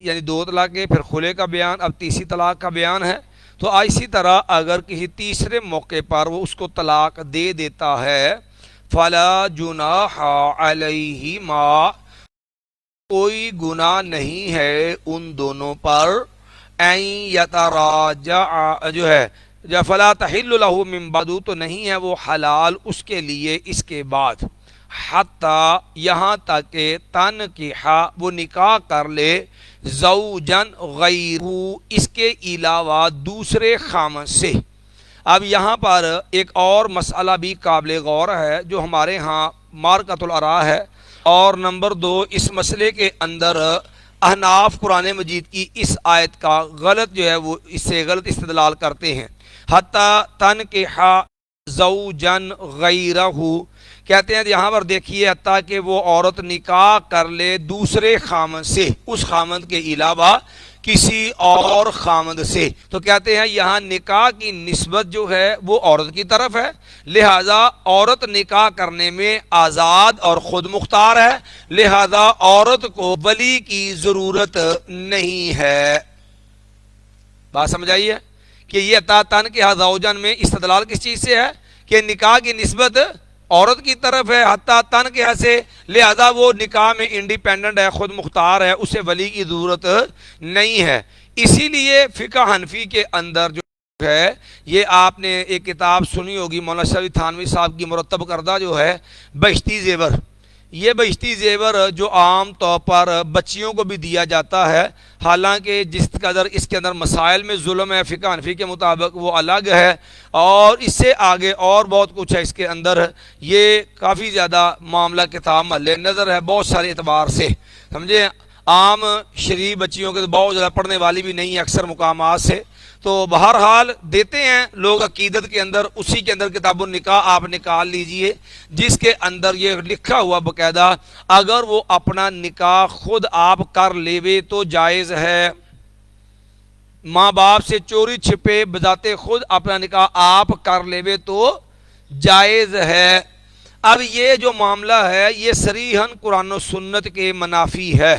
یعنی دو طلاق کے پھر خلے کا بیان، اب تیسری طلاق کا بیان ہے۔ تو اسی طرح اگر کسی تیسرے موقع پر وہ اس کو طلاق دے دیتا ہے، فلا جناح علیہما، کوئی گناہ نہیں ہے ان دونوں پر، این یتراجع جو ہے فلا تحل له من بعد، تو نہیں ہے وہ حلال اس کے لیے اس کے بعد، حتی یہاں تک کہ تنکحہ وہ نکاح کر لے، زوجن غیرہ اس کے علاوہ دوسرے خامن سے۔ اب یہاں پر ایک اور مسئلہ بھی قابل غور ہے جو ہمارے ہاں مارکۃ الآراء ہے، اور نمبر دو اس مسئلے کے اندر احناف قرآن مجید کی اس آیت کا غلط جو ہے وہ اس سے غلط استدلال کرتے ہیں۔ حتی تنکحہ زوجن غیرہ، کہتے ہیں یہاں پر دیکھیے حتیٰ کہ وہ عورت نکاح کر لے دوسرے خامند سے، اس خامند کے علاوہ کسی اور خامند سے، تو کہتے ہیں یہاں نکاح کی نسبت جو ہے وہ عورت کی طرف ہے، لہذا عورت نکاح کرنے میں آزاد اور خود مختار ہے، لہذا عورت کو ولی کی ضرورت نہیں ہے۔ بات سمجھ آئی ہے کہ یہ تن کے زوجن میں استدلال کس چیز سے ہے کہ نکاح کی نسبت عورت کی طرف ہے حتیٰ تن کے سے، لہذا وہ نکاح میں انڈیپینڈنٹ ہے، خود مختار ہے، اسے ولی کی ضرورت نہیں ہے۔ اسی لیے فقہ حنفی کے اندر جو ہے، یہ آپ نے ایک کتاب سنی ہوگی مولانا شفیع تھانوی صاحب کی مرتب کردہ جو ہے بہشتی زیور، یہ بہشتی زیور جو عام طور پر بچیوں کو بھی دیا جاتا ہے، حالانکہ جس قدر اس کے اندر مسائل میں ظلم ہے فقہ حنفی کے مطابق وہ الگ ہے، اور اس سے آگے اور بہت کچھ ہے اس کے اندر، یہ کافی زیادہ معاملہ کتاب محل نظر ہے بہت سارے اعتبار سے، سمجھے۔ عام شریف بچیوں کے بہت زیادہ پڑھنے والی بھی نہیں ہے اکثر مقامات سے، تو بہرحال دیتے ہیں لوگ عقیدت کے اندر، اسی کے اندر کتاب النکاح آپ نکال لیجئے جس کے اندر یہ لکھا ہوا باقاعدہ اگر وہ اپنا نکاح خود آپ کر لیوے تو جائز ہے، ماں باپ سے چوری چھپے بذات خود اپنا نکاح آپ کر لیوے تو جائز ہے۔ اب یہ جو معاملہ ہے یہ صریحاً قرآن و سنت کے منافی ہے۔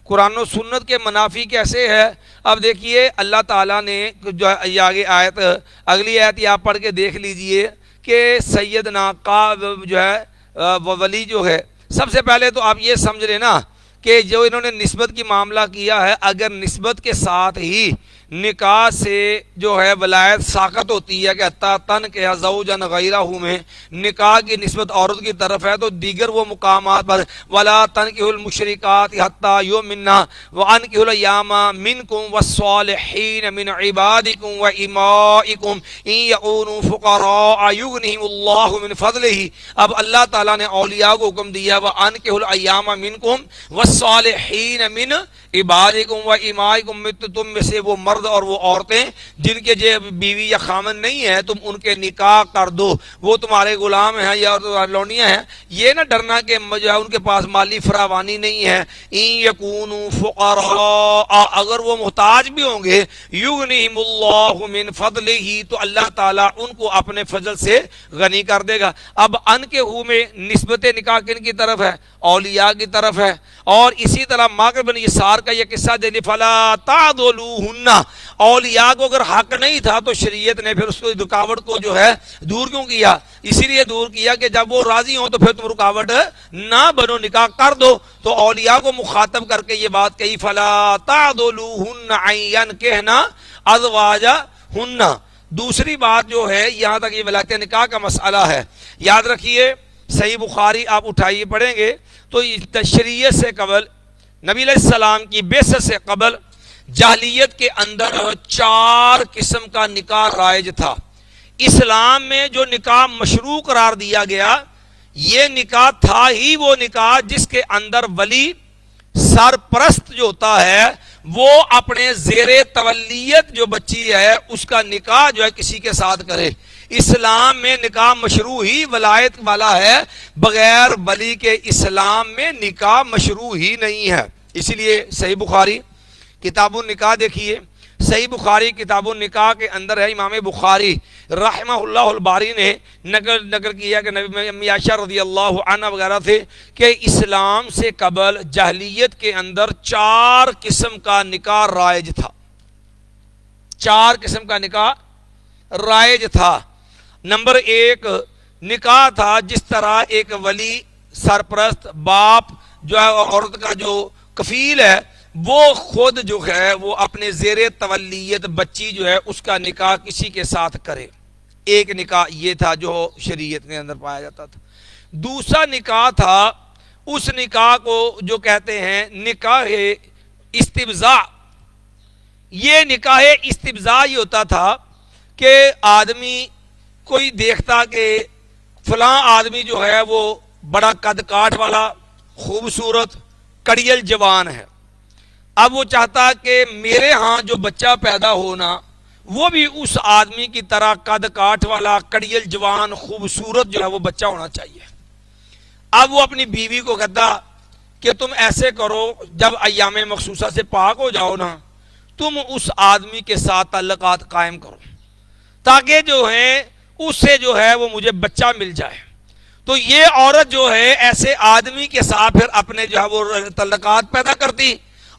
قرآن و سنت کے منافی کیسے ہے؟ اب دیکھیے اللہ تعالیٰ نے جو آگے آیت، اگلی آیت آپ پڑھ کے دیکھ لیجئے کہ سیدنا کا جو ہے ولی جو ہے، سب سے پہلے تو آپ یہ سمجھ رہے نا کہ جو انہوں نے نسبت کی معاملہ کیا ہے، اگر نسبت کے ساتھ ہی نکاح سے جو ہے ولایت ساقط ہوتی ہے کہ حتیٰ تن کے زوجن غیرہ میں نکاح کی نسبت عورت کی طرف ہے، تو دیگر وہ مقامات پر ولا تنکحوا المشرکات حتیٰ یؤمنن وانکحوا الایام منکم والصالحین من عبادکم وامائکم ان یکونوا فقراء یغنہم اللہ من فضلہ۔ اب اللہ تعالیٰ نے اولیاء کو حکم دیا وانکحوا الایام منکم والصالحین من عبادکم وامائکم، تم میں سے وہ مرد اور وہ عورتیں جن کے جو بیوی یا خامن نہیں ہے تم ان کے نکاح کر دو، وہ تمہارے غلام ہیں یا لونیاں ہیں، یہ نہ ڈرنا کہ جو ہے ان کے پاس مالی فراوانی نہیں ہے، ان یکونوا فقراء اگر وہ محتاج بھی ہوں گے، یغنیہم اللہ من فضلہ تو اللہ تعالیٰ ان کو اپنے فضل سے غنی کر دے گا۔ اب ان کے ہو میں نسبت نکاح کن کی طرف ہے؟ اولیاء کی طرف ہے، اور اسی طرح ماکر بن یسار کا یہ قصہ دے لی فلا تعضلوہن، اولیاء کو اگر حق نہیں تھا تو شریعت نے پھر اس کو رکاوٹ کو جو ہے دور کیوں کیا؟ اسی لیے دور کیا کہ جب وہ راضی ہوں تو پھر تم رکاوٹ نہ بنو، نکاح کر دو۔ تو اولیاء کو مخاطب کر کے یہ بات کہی فلا تعضلوہن ان ینکحن ازواجہن۔ دوسری بات جو ہے یہاں تک یہ ولایت نکاح کا مسئلہ ہے، یاد رکھیے صحیح بخاری آپ اٹھائیے پڑھیں گے تو تشریعت سے قبل، نبی علیہ السلام کی بعثت سے قبل جاہلیت کے اندر 4 قسم کا نکاح رائج تھا۔ اسلام میں جو نکاح مشروع قرار دیا گیا یہ نکاح تھا ہی وہ نکاح جس کے اندر ولی سرپرست جو ہوتا ہے وہ اپنے زیر تولیت جو بچی ہے اس کا نکاح جو ہے کسی کے ساتھ کرے۔ اسلام میں نکاح مشروع ہی ولایت والا ہے، بغیر ولی کے اسلام میں نکاح مشروع ہی نہیں ہے۔ اسی لیے صحیح بخاری کتاب النکاح دیکھیے صحیح بخاری کتاب النکاح کے اندر ہے، امام بخاری رحمہ اللہ الباری نے نقل کیا کہ نبی امی عائشہ رضی اللہ عنہ وغیرہ تھے کہ اسلام سے قبل جاہلیت کے اندر 4 قسم کا نکاح رائج تھا، 4 قسم کا نکاح رائج تھا۔ نمبر 1 نکاح تھا جس طرح ایک ولی، سرپرست، باپ جو ہے عورت کا جو کفیل ہے وہ خود جو ہے وہ اپنے زیر تولیت بچی جو ہے اس کا نکاح کسی کے ساتھ کرے، ایک نکاح یہ تھا جو شریعت کے اندر پایا جاتا تھا۔ دوسرا نکاح تھا، اس نکاح کو جو کہتے ہیں نکاح استبزاء۔ یہ نکاح استبزاء یہ ہوتا تھا کہ آدمی کوئی دیکھتا کہ فلاں آدمی جو ہے وہ بڑا قد کاٹ والا، خوبصورت، کڑیل جوان ہے، اب وہ چاہتا کہ میرے ہاں جو بچہ پیدا ہونا وہ بھی اس آدمی کی طرح قد کاٹ والا، کڑیل جوان، خوبصورت جو ہے وہ بچہ ہونا چاہیے۔ اب وہ اپنی بیوی کو کہتا کہ تم ایسے کرو، جب ایام مخصوصہ سے پاک ہو جاؤ نا، تم اس آدمی کے ساتھ تعلقات قائم کرو تاکہ جو ہے اس سے جو ہے وہ مجھے بچہ مل جائے۔ تو یہ عورت جو ہے ایسے آدمی کے ساتھ پھر اپنے جو ہے وہ تعلقات پیدا کرتی،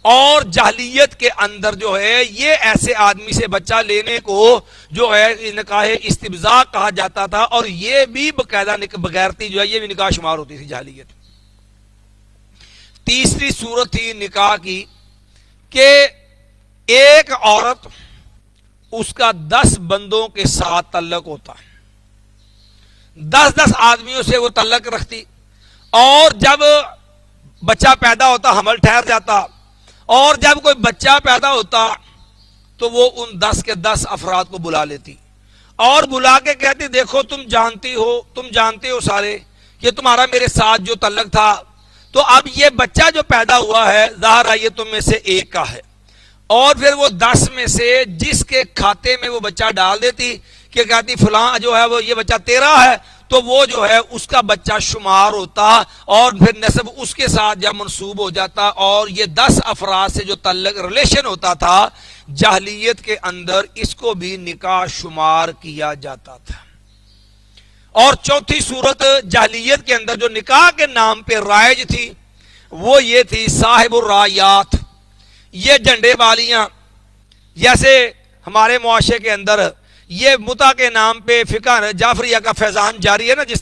اور جاہلیت کے اندر جو ہے یہ ایسے آدمی سے بچہ لینے کو جو ہے نکاح استبزاء کہا جاتا تھا، اور یہ بھی باقاعدہ بغیرتی جو ہے یہ بھی نکاح شمار ہوتی تھی جاہلیت۔ تیسری صورت تھی نکاح کی کہ ایک عورت اس کا 10 بندوں کے ساتھ تعلق ہوتا، 10 آدمیوں سے وہ تعلق رکھتی، اور جب بچہ پیدا ہوتا حمل ٹھہر جاتا، اور جب کوئی بچہ پیدا ہوتا تو وہ ان 10 کے 10 افراد کو بلا لیتی اور بلا کے کہتی دیکھو تم جانتے ہو سارے کہ تمہارا میرے ساتھ جو تعلق تھا، تو اب یہ بچہ جو پیدا ہوا ہے ظاہر ہے یہ تم میں سے ایک کا ہے، اور پھر وہ 10 میں سے جس کے کھاتے میں وہ بچہ ڈال دیتی کہ کہتی فلاں جو ہے وہ یہ بچہ تیرا ہے، تو وہ جو ہے اس کا بچہ شمار ہوتا اور پھر نسب اس کے ساتھ جب منسوب ہو جاتا، اور یہ 10 افراد سے جو تعلق ریلیشن ہوتا تھا جاہلیت کے اندر اس کو بھی نکاح شمار کیا جاتا تھا۔ اور چوتھی صورت جاہلیت کے اندر جو نکاح کے نام پہ رائج تھی وہ یہ تھی صاحب الرایات، یہ جھنڈے والیاں، جیسے ہمارے معاشرے کے اندر یہ متع کے نام پہ فقہ جعفریہ کا فیضان جاری ہے نا، جس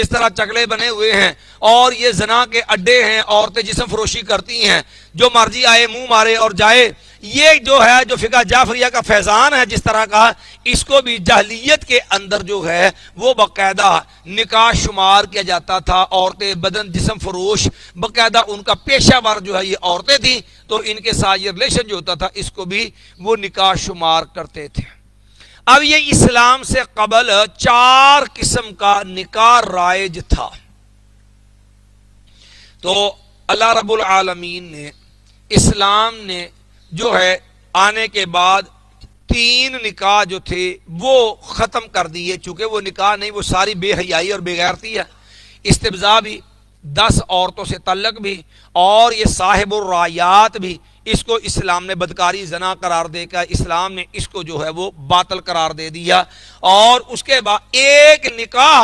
طرح چکلے بنے ہوئے ہیں اور یہ زنا کے اڈے ہیں، عورتیں جسم فروشی کرتی ہیں، جو مرضی آئے منہ مارے اور جائے، یہ جو ہے جو فقہ جعفریہ کا فیضان ہے جس طرح کا، اس کو بھی جاہلیت کے اندر جو ہے وہ باقاعدہ نکاح شمار کیا جاتا تھا۔ عورتیں بدن جسم فروش باقاعدہ ان کا پیشہ ور جو ہے یہ عورتیں تھیں، تو ان کے ساتھ یہ ریلیشن جو ہوتا تھا اس کو بھی وہ نکاح شمار کرتے تھے۔ اب یہ اسلام سے قبل 4 قسم کا نکاح رائج تھا، تو اللہ رب العالمین نے اسلام نے جو ہے آنے کے بعد 3 نکاح جو تھے وہ ختم کر دیے، چونکہ وہ نکاح نہیں، وہ ساری بے حیائی اور بے غیرتی ہے، استبزاء بھی، 10 عورتوں سے تعلق بھی، اور یہ صاحب الرایات بھی، اس کو اسلام نے بدکاری زنا قرار دے کر اسلام نے اس کو جو ہے وہ باطل قرار دے دیا۔ اور اس کے بعد ایک نکاح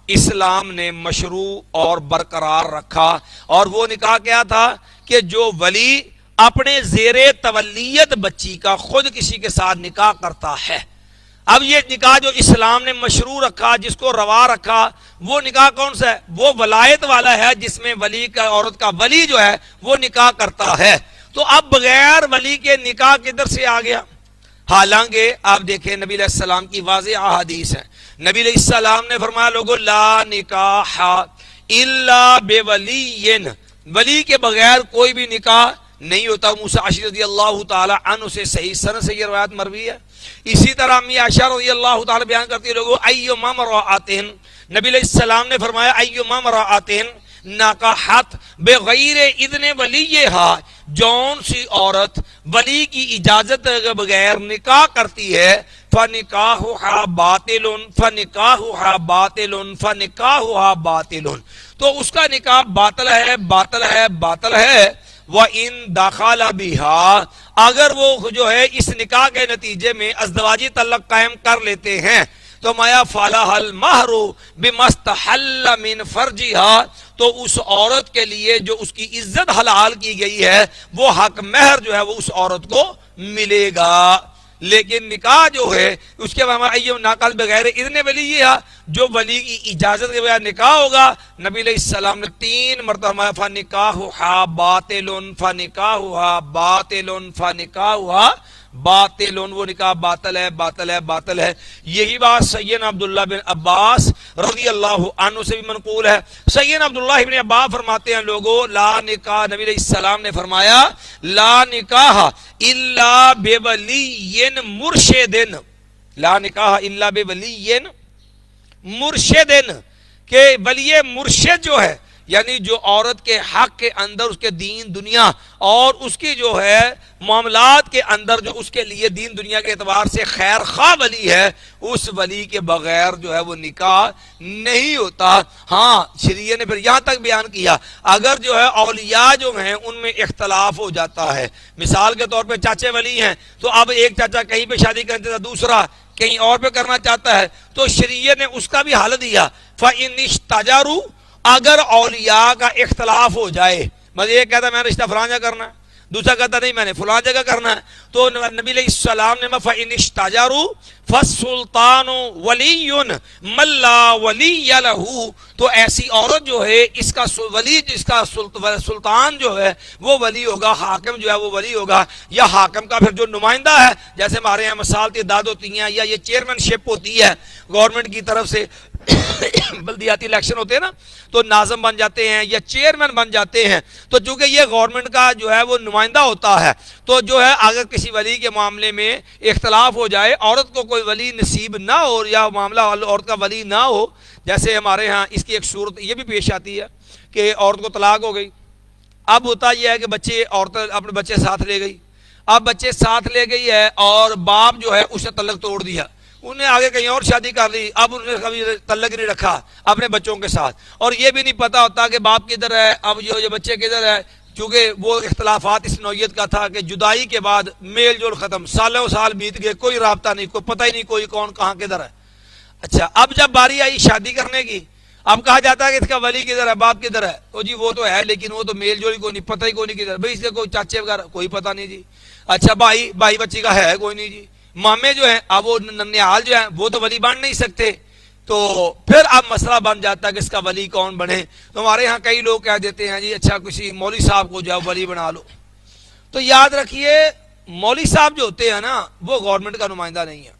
اسلام نے مشروع اور برقرار رکھا، اور وہ نکاح کیا تھا کہ جو ولی اپنے زیر تولیت بچی کا خود کسی کے ساتھ نکاح کرتا ہے۔ اب یہ نکاح جو اسلام نے مشروع رکھا، جس کو روا رکھا، وہ نکاح کون سا ہے؟ وہ ولایت والا ہے، جس میں ولی کا عورت کا ولی جو ہے وہ نکاح کرتا ہے۔ تو اب بغیر ولی کے نکاح کدھر سے آ گیا؟ حالانکہ آپ دیکھیں نبی علیہ السلام کی واضح احادیث ہیں، نبی علیہ السلام نے فرمایا لوگو لا نکاح الا بولی، ولی کے بغیر کوئی بھی نکاح نہیں ہوتا۔ موسیٰ عشری رضی اللہ تعالی عنہ سے صحیح سند سے یہ روایت مروی ہے۔ اسی طرح امی عائشہ رضی اللہ تعالی بیان کرتی ہے لوگو ایما امرأۃ، نبی علیہ السلام نے فرمایا ایما امرأۃ نکاحت بغیر اذن ولیہا، جون سی عورت ولی کی اجازت کے بغیر نکاح کرتی ہے، فنکاحها باطل فنکاحها باطل فنکاحها باطل، تو اس کا نکاح باطل ہے باطل ہے باطل ہے۔ وَإِن دَخَلَ بِهَا، اگر وہ جو ہے اس نکاح کے نتیجے میں ازدواجی تعلق قائم کر لیتے ہیں تو مایا فَلَهَا الْمَهْرُ بِمَا اسْتَحَلَّ مِنْ فَرْجِهَا، تو اس عورت کے لیے جو اس کی عزت حلال کی گئی ہے وہ حق مہر جو ہے وہ اس عورت کو ملے گا۔ لیکن نکاح جو ہے اس کے بعد ناقل بغیر اذن ولی ہے، جو ولی کی اجازت کے بغیر نکاح ہوگا، نبی علیہ السلام نے 3 مرتبہ فنکاحھا باطل فنکاحھا باطل فنکاحھا باطل، وہ نکاح باطل ہے باطل ہے باطل ہے۔ یہی بات سیدنا عبداللہ بن عباس رضی اللہ عنہ سے بھی منقول ہے۔ سیدنا عبداللہ بن عباس فرماتے ہیں لوگوں لا نکاح، نبی علیہ السلام نے فرمایا لا نکاح الا بولی مرشد، لا نکاح الا بولی مرشد، کہ ولی مرشد جو ہے یعنی جو عورت کے حق کے اندر اس کے دین دنیا اور اس کی جو ہے معاملات کے اندر جو اس کے لیے دین دنیا کے اعتبار سے خیر خواہ ولی ہے، اس ولی کے بغیر جو ہے وہ نکاح نہیں ہوتا۔ ہاں شریعت نے پھر یہاں تک بیان کیا اگر جو ہے اولیاء جو ہیں ان میں اختلاف ہو جاتا ہے، مثال کے طور پہ چاچے ولی ہیں تو اب ایک چاچا کہیں پہ شادی کرنا چاہتا ہے، دوسرا کہیں اور پہ کرنا چاہتا ہے، تو شریعت نے اس کا بھی حل دیا فَإِنِ اشْتَجَرُوا، اگر اولیاء کا اختلاف ہو جائے، مطلب یہ کہتا ہے میں نے رشتہ فلاں جگہ کرنا ہے، دوسرا کہتا نہیں میں نے فلاں جگہ کرنا ہے، تو نبی علیہ السلام نے فَإِنِ اشْتَجَرُوا فَالسُّلْطَانُ وَلِيٌّ مَن لَّا وَلِيَّ لَهُ، تو ایسی عورت جو ہے اس کا ولی، جس کا سلطان جو ہے وہ ولی ہوگا، حاکم جو ہے وہ ولی ہوگا، یا حاکم کا پھر جو نمائندہ ہے، جیسے ہمارے یہاں مثال تعداد ہوتی ہیں یا یہ چیئرمین شپ ہوتی ہے گورنمنٹ کی طرف سے بلدیاتی الیکشن ہوتے ہیں نا، تو ناظم بن جاتے ہیں یا چیئرمین بن جاتے ہیں، تو چونکہ یہ گورنمنٹ کا جو ہے وہ نمائندہ ہوتا ہے، تو جو ہے اگر کسی ولی کے معاملے میں اختلاف ہو جائے، عورت کو کوئی ولی نصیب نہ ہو یا معاملہ عورت کا ولی نہ ہو، جیسے ہمارے ہاں اس کی ایک صورت یہ بھی پیش آتی ہے کہ عورت کو طلاق ہو گئی، اب ہوتا یہ ہے کہ بچے عورت اپنے بچے ساتھ لے گئی، اب بچے ساتھ لے گئی ہے اور باپ جو ہے اسے تعلق توڑ دیا، انہیں آگے کہیں اور شادی کر لی، اب انہوں نے کبھی تعلق نہیں رکھا اپنے بچوں کے ساتھ، اور یہ بھی نہیں پتا ہوتا کہ باپ کدھر ہے، اب جو بچے کدھر ہے، کیونکہ وہ اختلافات اس نوعیت کا تھا کہ جدائی کے بعد میل جول ختم، سالوں سال بیت گئے، کوئی رابطہ نہیں، کوئی پتہ ہی نہیں کوئی کون کہاں کدھر ہے۔ اچھا اب جب باری آئی شادی کرنے کی، اب کہا جاتا ہے کہ اس کا ولی کدھر ہے، باپ کدھر ہے، تو جی وہ تو ہے لیکن وہ تو میل جول کو نہیں، پتہ ہی کوئی نہیں کدھر، بھائی اس کے کوئی چاچے وغیرہ کوئی پتہ نہیں جی، اچھا بھائی بچی کا ہے کوئی نہیں جی، مامے جو ہیں اب وہ ننیال جو ہیں وہ تو ولی بن نہیں سکتے، تو پھر اب مسئلہ بن جاتا ہے کہ اس کا ولی کون بنے، تو ہمارے ہاں کئی لوگ کہہ دیتے ہیں جی اچھا کسی مولوی صاحب کو جو ہے ولی بنا لو، تو یاد رکھیے مولوی صاحب جو ہوتے ہیں نا وہ گورنمنٹ کا نمائندہ نہیں ہے،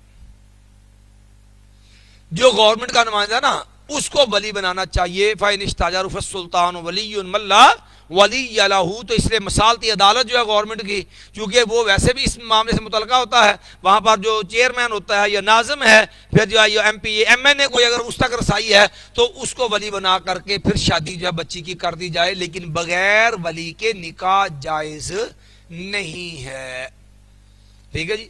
جو گورنمنٹ کا نمائندہ نا اس کو ولی بنانا چاہیے، فَإِنِ اسْتَجَرُوا فَالسُّلْطَانُ وَلِيٌّ مَن لَّا وَلِيَّ لَهُ، تو اس لیے مثالتی عدالت جو ہے گورنمنٹ کی، چونکہ وہ ویسے بھی اس معاملے سے متعلقہ ہوتا ہے، وہاں پر جو چیئرمین ہوتا ہے یا ناظم ہے، پھر جو ہے M P A M N A کوئی اگر اس تک رسائی ہے تو اس کو ولی بنا کر کے پھر شادی جو ہے بچی کی کر دی جائے، لیکن بغیر ولی کے نکاح جائز نہیں ہے، ٹھیک ہے جی۔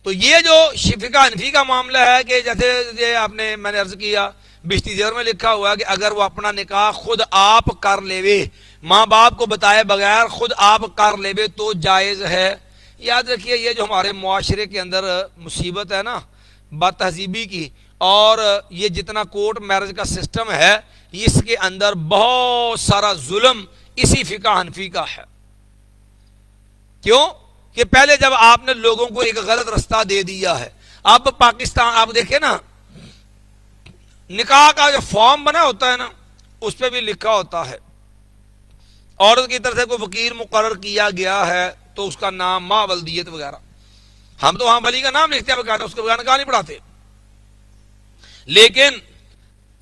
تو یہ جو فقہ حنفی کا معاملہ ہے کہ جیسے میں نے عرض کیا بشتی زیر میں لکھا ہوا ہے کہ اگر وہ اپنا نکاح خود آپ کر لیوے، ماں باپ کو بتائے بغیر خود آپ کر لیوے تو جائز ہے۔ یاد رکھیے یہ جو ہمارے معاشرے کے اندر مصیبت ہے نا بد تہذیبی کی، اور یہ جتنا کورٹ میرج کا سسٹم ہے اس کے اندر بہت سارا ظلم اسی فقہ حنفی کا ہے۔ کیوں کہ پہلے جب آپ نے لوگوں کو ایک غلط رستہ دے دیا ہے، اب پاکستان آپ دیکھیں نا نکاح کا جو فارم بنا ہوتا ہے نا اس پہ بھی لکھا ہوتا ہے عورت کی طرف سے کوئی وکیل مقرر کیا گیا ہے تو اس کا نام ماں ولدیت وغیرہ، ہم تو وہاں ولی کا نام لکھتے ہیں بغیر اس کو بغیر نکاح نہیں پڑھاتے، لیکن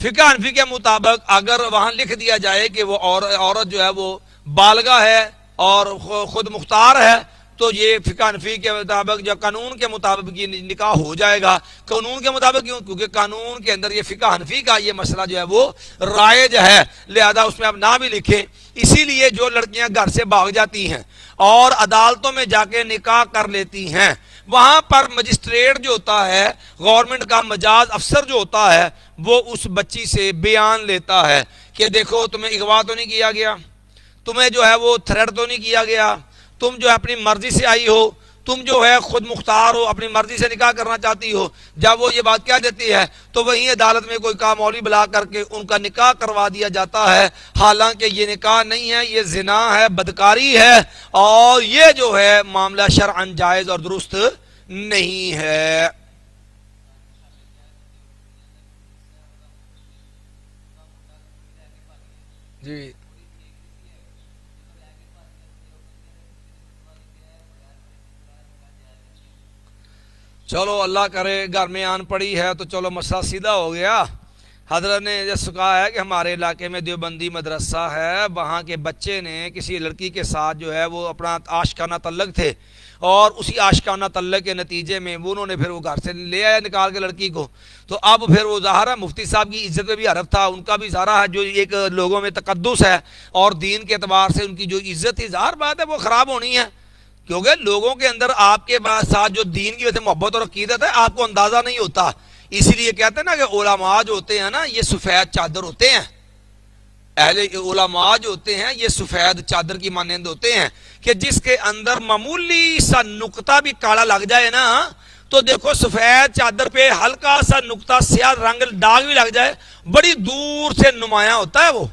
فقہ حنفی کے مطابق اگر وہاں لکھ دیا جائے کہ وہ عورت جو ہے وہ بالغہ ہے اور خود مختار ہے تو یہ فقہ حنفی کے مطابق جو قانون کے مطابق یہ نکاح ہو جائے گا۔ قانون کے مطابق کیوں؟ کیونکہ قانون کے اندر یہ فقہ حنفی کا یہ مسئلہ جو ہے وہ رائج ہے، لہذا اس میں آپ نہ بھی لکھیں۔ اسی لیے جو لڑکیاں گھر سے بھاگ جاتی ہیں اور عدالتوں میں جا کے نکاح کر لیتی ہیں، وہاں پر مجسٹریٹ جو ہوتا ہے، گورنمنٹ کا مجاز افسر جو ہوتا ہے، وہ اس بچی سے بیان لیتا ہے کہ دیکھو تمہیں اغوا تو نہیں کیا گیا، تمہیں جو ہے وہ تھریٹ تو نہیں کیا گیا، تم جو ہے اپنی مرضی سے آئی ہو، تم جو ہے خود مختار ہو، اپنی مرضی سے نکاح کرنا چاہتی ہو، جب وہ یہ بات کہہ دیتی ہے تو وہیں عدالت میں کوئی کام مولوی بلا کر کے ان کا نکاح کروا دیا جاتا ہے، حالانکہ یہ نکاح نہیں ہے، یہ زنا ہے، بدکاری ہے، اور یہ جو ہے معاملہ شرعاً جائز اور درست نہیں ہے۔ جی چلو اللہ کرے گھر میں آن پڑی ہے تو چلو مسئلہ سیدھا ہو گیا۔ حضرت نے جیسے کہا ہے کہ ہمارے علاقے میں دیوبندی مدرسہ ہے، وہاں کے بچے نے کسی لڑکی کے ساتھ جو ہے وہ اپنا عاشقانہ تعلق تھے، اور اسی عاشقانہ تعلق کے نتیجے میں انہوں نے پھر وہ گھر سے لے آیا نکال کے لڑکی کو، تو اب پھر وہ ظاہر ہے مفتی صاحب کی عزت میں بھی حرف تھا، ان کا بھی سارا ہے جو ایک لوگوں میں تقدس ہے اور دین کے اعتبار سے ان کی جو عزت تھی، ظاہر بات ہے وہ خراب ہونی ہے، کیونکہ لوگوں کے اندر آپ کے ساتھ جو دین کی وجہ سے محبت اور عقیدت ہے آپ کو اندازہ نہیں ہوتا، اسی لیے کہتے ہیں نا کہ علماء جو ہوتے ہیں نا یہ سفید چادر ہوتے ہیں، اہل علماء جو ہوتے ہیں یہ سفید چادر کی مانند ہوتے ہیں کہ جس کے اندر معمولی سا نقطہ بھی کالا لگ جائے نا تو دیکھو سفید چادر پہ ہلکا سا نقطہ سیاہ رنگ داغ بھی لگ جائے بڑی دور سے نمایاں ہوتا ہے وہ،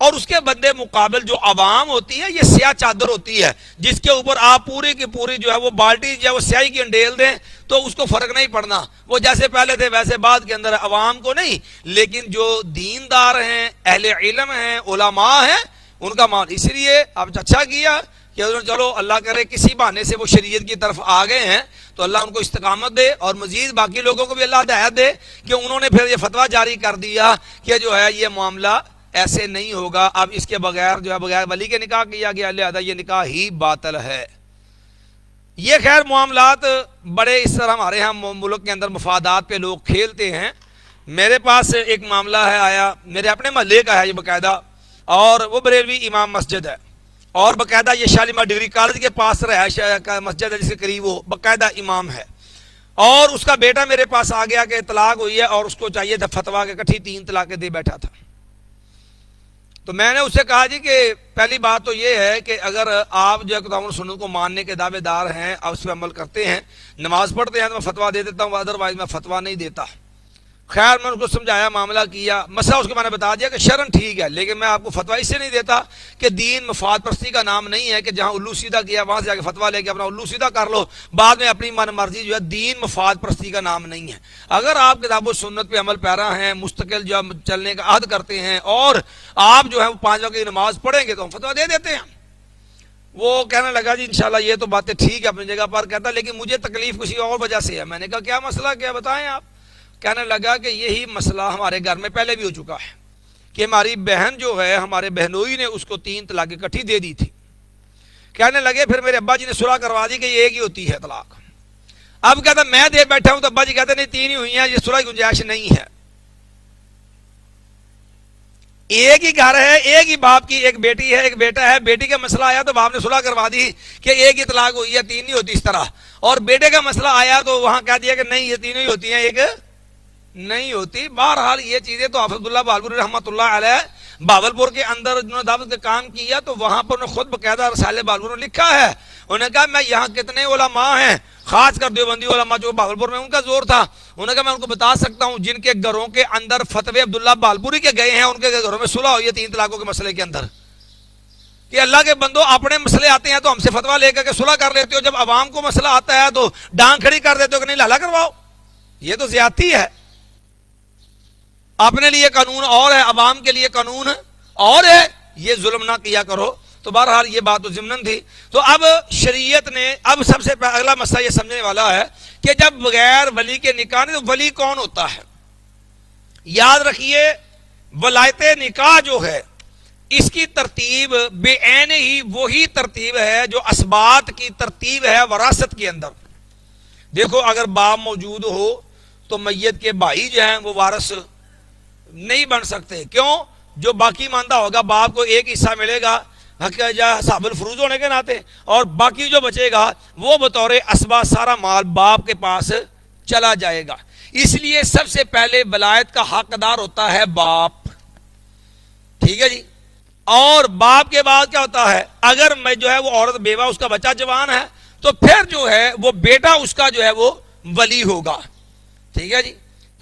اور اس کے بدلے مقابل جو عوام ہوتی ہے یہ سیاہ چادر ہوتی ہے جس کے اوپر آپ پوری کی پوری جو ہے وہ بالٹی جو ہے وہ سیاہی کی انڈیل دیں تو اس کو فرق نہیں پڑنا، وہ جیسے پہلے تھے ویسے بعد کے اندر عوام کو نہیں، لیکن جو دیندار ہیں، اہل علم ہیں، علماء ہیں، ان کا مان، اسی لیے اب اچھا کیا کہ چلو اللہ کرے کسی بہانے سے وہ شریعت کی طرف آ گئے ہیں تو اللہ ان کو استقامت دے، اور مزید باقی لوگوں کو بھی اللہ ہدایت دے کہ انہوں نے پھر یہ فتویٰ جاری کر دیا کہ جو ہے یہ معاملہ ایسے نہیں ہوگا، اب اس کے بغیر جو ہے بغیر ولی کے نکاح کیا گیا، لہذا یہ نکاح ہی باطل ہے۔ یہ خیر معاملات بڑے اس طرح ہمارے ہاں ملک کے اندر مفادات پہ لوگ کھیلتے ہیں۔ میرے پاس ایک معاملہ ہے آیا، میرے اپنے محلے کا ہے یہ باقاعدہ، اور وہ بریلوی امام مسجد ہے، اور باقاعدہ یہ شالیمار ڈگری کالج کے پاس رہائش مسجد ہے جس کے قریب وہ باقاعدہ امام ہے، اور اس کا بیٹا میرے پاس آ گیا کہ طلاق ہوئی ہے اور اس کو چاہیے تھا فتویٰ کہ کٹھی 3 طلاقیں دے بیٹھا تھا۔ تو میں نے اسے کہا جی کہ پہلی بات تو یہ ہے کہ اگر آپ جو ہے کتاب و سنت کو ماننے کے دعوے دار ہیں، آپ اس پہ عمل کرتے ہیں، نماز پڑھتے ہیں تو میں فتویٰ دے دیتا ہوں، ادروائز میں فتویٰ نہیں دیتا۔ خیر میں اس کو سمجھایا، معاملہ کیا، مسئلہ اس کو میں نے بتا دیا کہ شرن ٹھیک ہے، لیکن میں آپ کو فتویٰ اس سے نہیں دیتا کہ دین مفاد پرستی کا نام نہیں ہے کہ جہاں الو سیدھا کیا وہاں سے جا کے فتویٰ لے کے اپنا الو سیدھا کر لو، بعد میں اپنی من مرضی جو ہے، دین مفاد پرستی کا نام نہیں ہے۔ اگر آپ کتاب و سنت پہ عمل پیرا ہیں، مستقل جو چلنے کا عہد کرتے ہیں اور آپ جو ہے 5 وقت کی نماز پڑھیں گے تو ہم فتویٰ دے دیتے ہیں۔ وہ کہنے لگا جی انشاءاللہ یہ تو باتیں ٹھیک ہے اپنی جگہ پر، کہتا لیکن مجھے تکلیف کسی اور وجہ سے ہے۔ میں نے کہا کیا مسئلہ، کیا بتائیں آپ؟ کہنے لگا کہ یہی مسئلہ ہمارے گھر میں پہلے بھی ہو چکا ہے کہ ہماری بہن جو ہے، ہمارے بہنوئی نے اس کو 3 طلاقیں اکٹھی دے دی تھی۔ کہنے لگے پھر میرے ابا جی نے صلح کروا دی کہ یہ ایک ہی ہوتی ہے طلاق۔ اب کہتا میں دے بیٹھا ہوں تو ابا جی کہتے نہیں 3 ہی ہوئی ہیں، یہ صلح کی گنجائش نہیں ہے۔ ایک ہی گھر ہے، ایک ہی باپ کی ایک بیٹی ہے، ایک بیٹا ہے، بیٹی کا مسئلہ آیا تو باپ نے صلح کروا دی کہ ایک ہی طلاق ہوئی ہے، 3 نہیں ہوتی اس طرح، اور بیٹے کا مسئلہ آیا تو وہاں کہہ دیا کہ نہیں یہ 3 ہی ہوتی ہیں، ایک نہیں ہوتی۔ بہرحال یہ چیزیں تو حافظ اللہ بہلپوری رحمۃ اللہ علیہ بہاولپور کے اندر انہوں نے دعوت کا کام کیا تو وہاں پر انہوں نے خود باقاعدہ رسالہ بہلپور میں لکھا ہے، انہوں نے کہا میں یہاں کتنے علماء ہیں، خاص کر دیوبندی علماء جو بہاولپور میں ان کا زور تھا، انہوں نے کہا میں ان کو بتا سکتا ہوں جن کے گھروں کے اندر فتوے عبداللہ بہلپوری کے گئے ہیں، ان کے گھروں میں صلح ہوئی ہے 3 طلاقوں کے مسئلے کے اندر، کہ اللہ کے بندو اپنے مسئلے آتے ہیں تو ہم سے فتویٰ لے کر کے صلح کر لیتے ہو، جب عوام کو مسئلہ آتا ہے تو ڈانگ کھڑی کر دیتے ہو کہ نہیں لالا کرواؤ۔ یہ تو زیادتی ہے، اپنے لیے قانون اور ہے، عوام کے لیے قانون اور ہے، یہ ظلم نہ کیا کرو۔ تو بہرحال یہ بات تو ضمناً تھی۔ تو اب شریعت نے اب سب سے اگلا مسئلہ یہ سمجھنے والا ہے کہ جب بغیر ولی کے نکاح نہیں تو ولی کون ہوتا ہے؟ یاد رکھیے ولایت نکاح جو ہے اس کی ترتیب بے عین ہی وہی ترتیب ہے جو اسبات کی ترتیب ہے وراثت کے اندر۔ دیکھو اگر باپ موجود ہو تو میت کے بھائی جو ہیں وہ وارث نہیں بن سکتے، کیوں؟ جو باقی ماندہ ہوگا باپ کو ایک حصہ ملے گا صاحب الفروض ہونے کے ناطے، اور باقی جو بچے گا وہ بطور اسبا سارا مال باپ کے پاس چلا جائے گا۔ اس لیے سب سے پہلے ولایت کا حقدار ہوتا ہے باپ، ٹھیک ہے جی۔ اور باپ کے بعد کیا ہوتا ہے؟ اگر میں جو ہے وہ عورت بیوہ، اس کا بچہ جوان ہے، تو پھر جو ہے وہ بیٹا اس کا جو ہے وہ ولی ہوگا. ٹھیک ہے جی.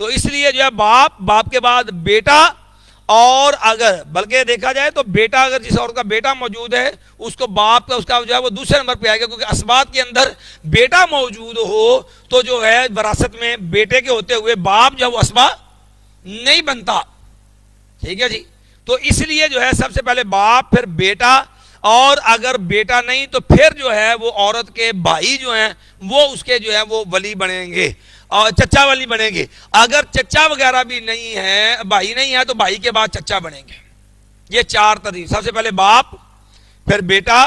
تو اس لیے جو ہے باپ کے بعد بیٹا، اور اگر بلکہ دیکھا جائے تو بیٹا، اگر جس عورت کا بیٹا موجود ہے اس کو باپ کا، اس کا جو ہے وہ دوسرے نمبر پہ آئے گا، کیونکہ اسبات کے اندر بیٹا موجود ہو تو جو ہے وراثت میں بیٹے کے ہوتے ہوئے باپ جو ہے وہ اسبا نہیں بنتا. ٹھیک ہے جی. تو اس لیے جو ہے سب سے پہلے باپ، پھر بیٹا، اور اگر بیٹا نہیں تو پھر جو ہے وہ عورت کے بھائی جو ہیں وہ اس کے جو ہے وہ ولی بنیں گے، اور چچا ولی بنیں گے. اگر چچا وغیرہ بھی نہیں ہے، بھائی نہیں ہے، تو بھائی کے بعد چچا بنیں گے. یہ چار ترتیب، سب سے پہلے باپ، پھر بیٹا،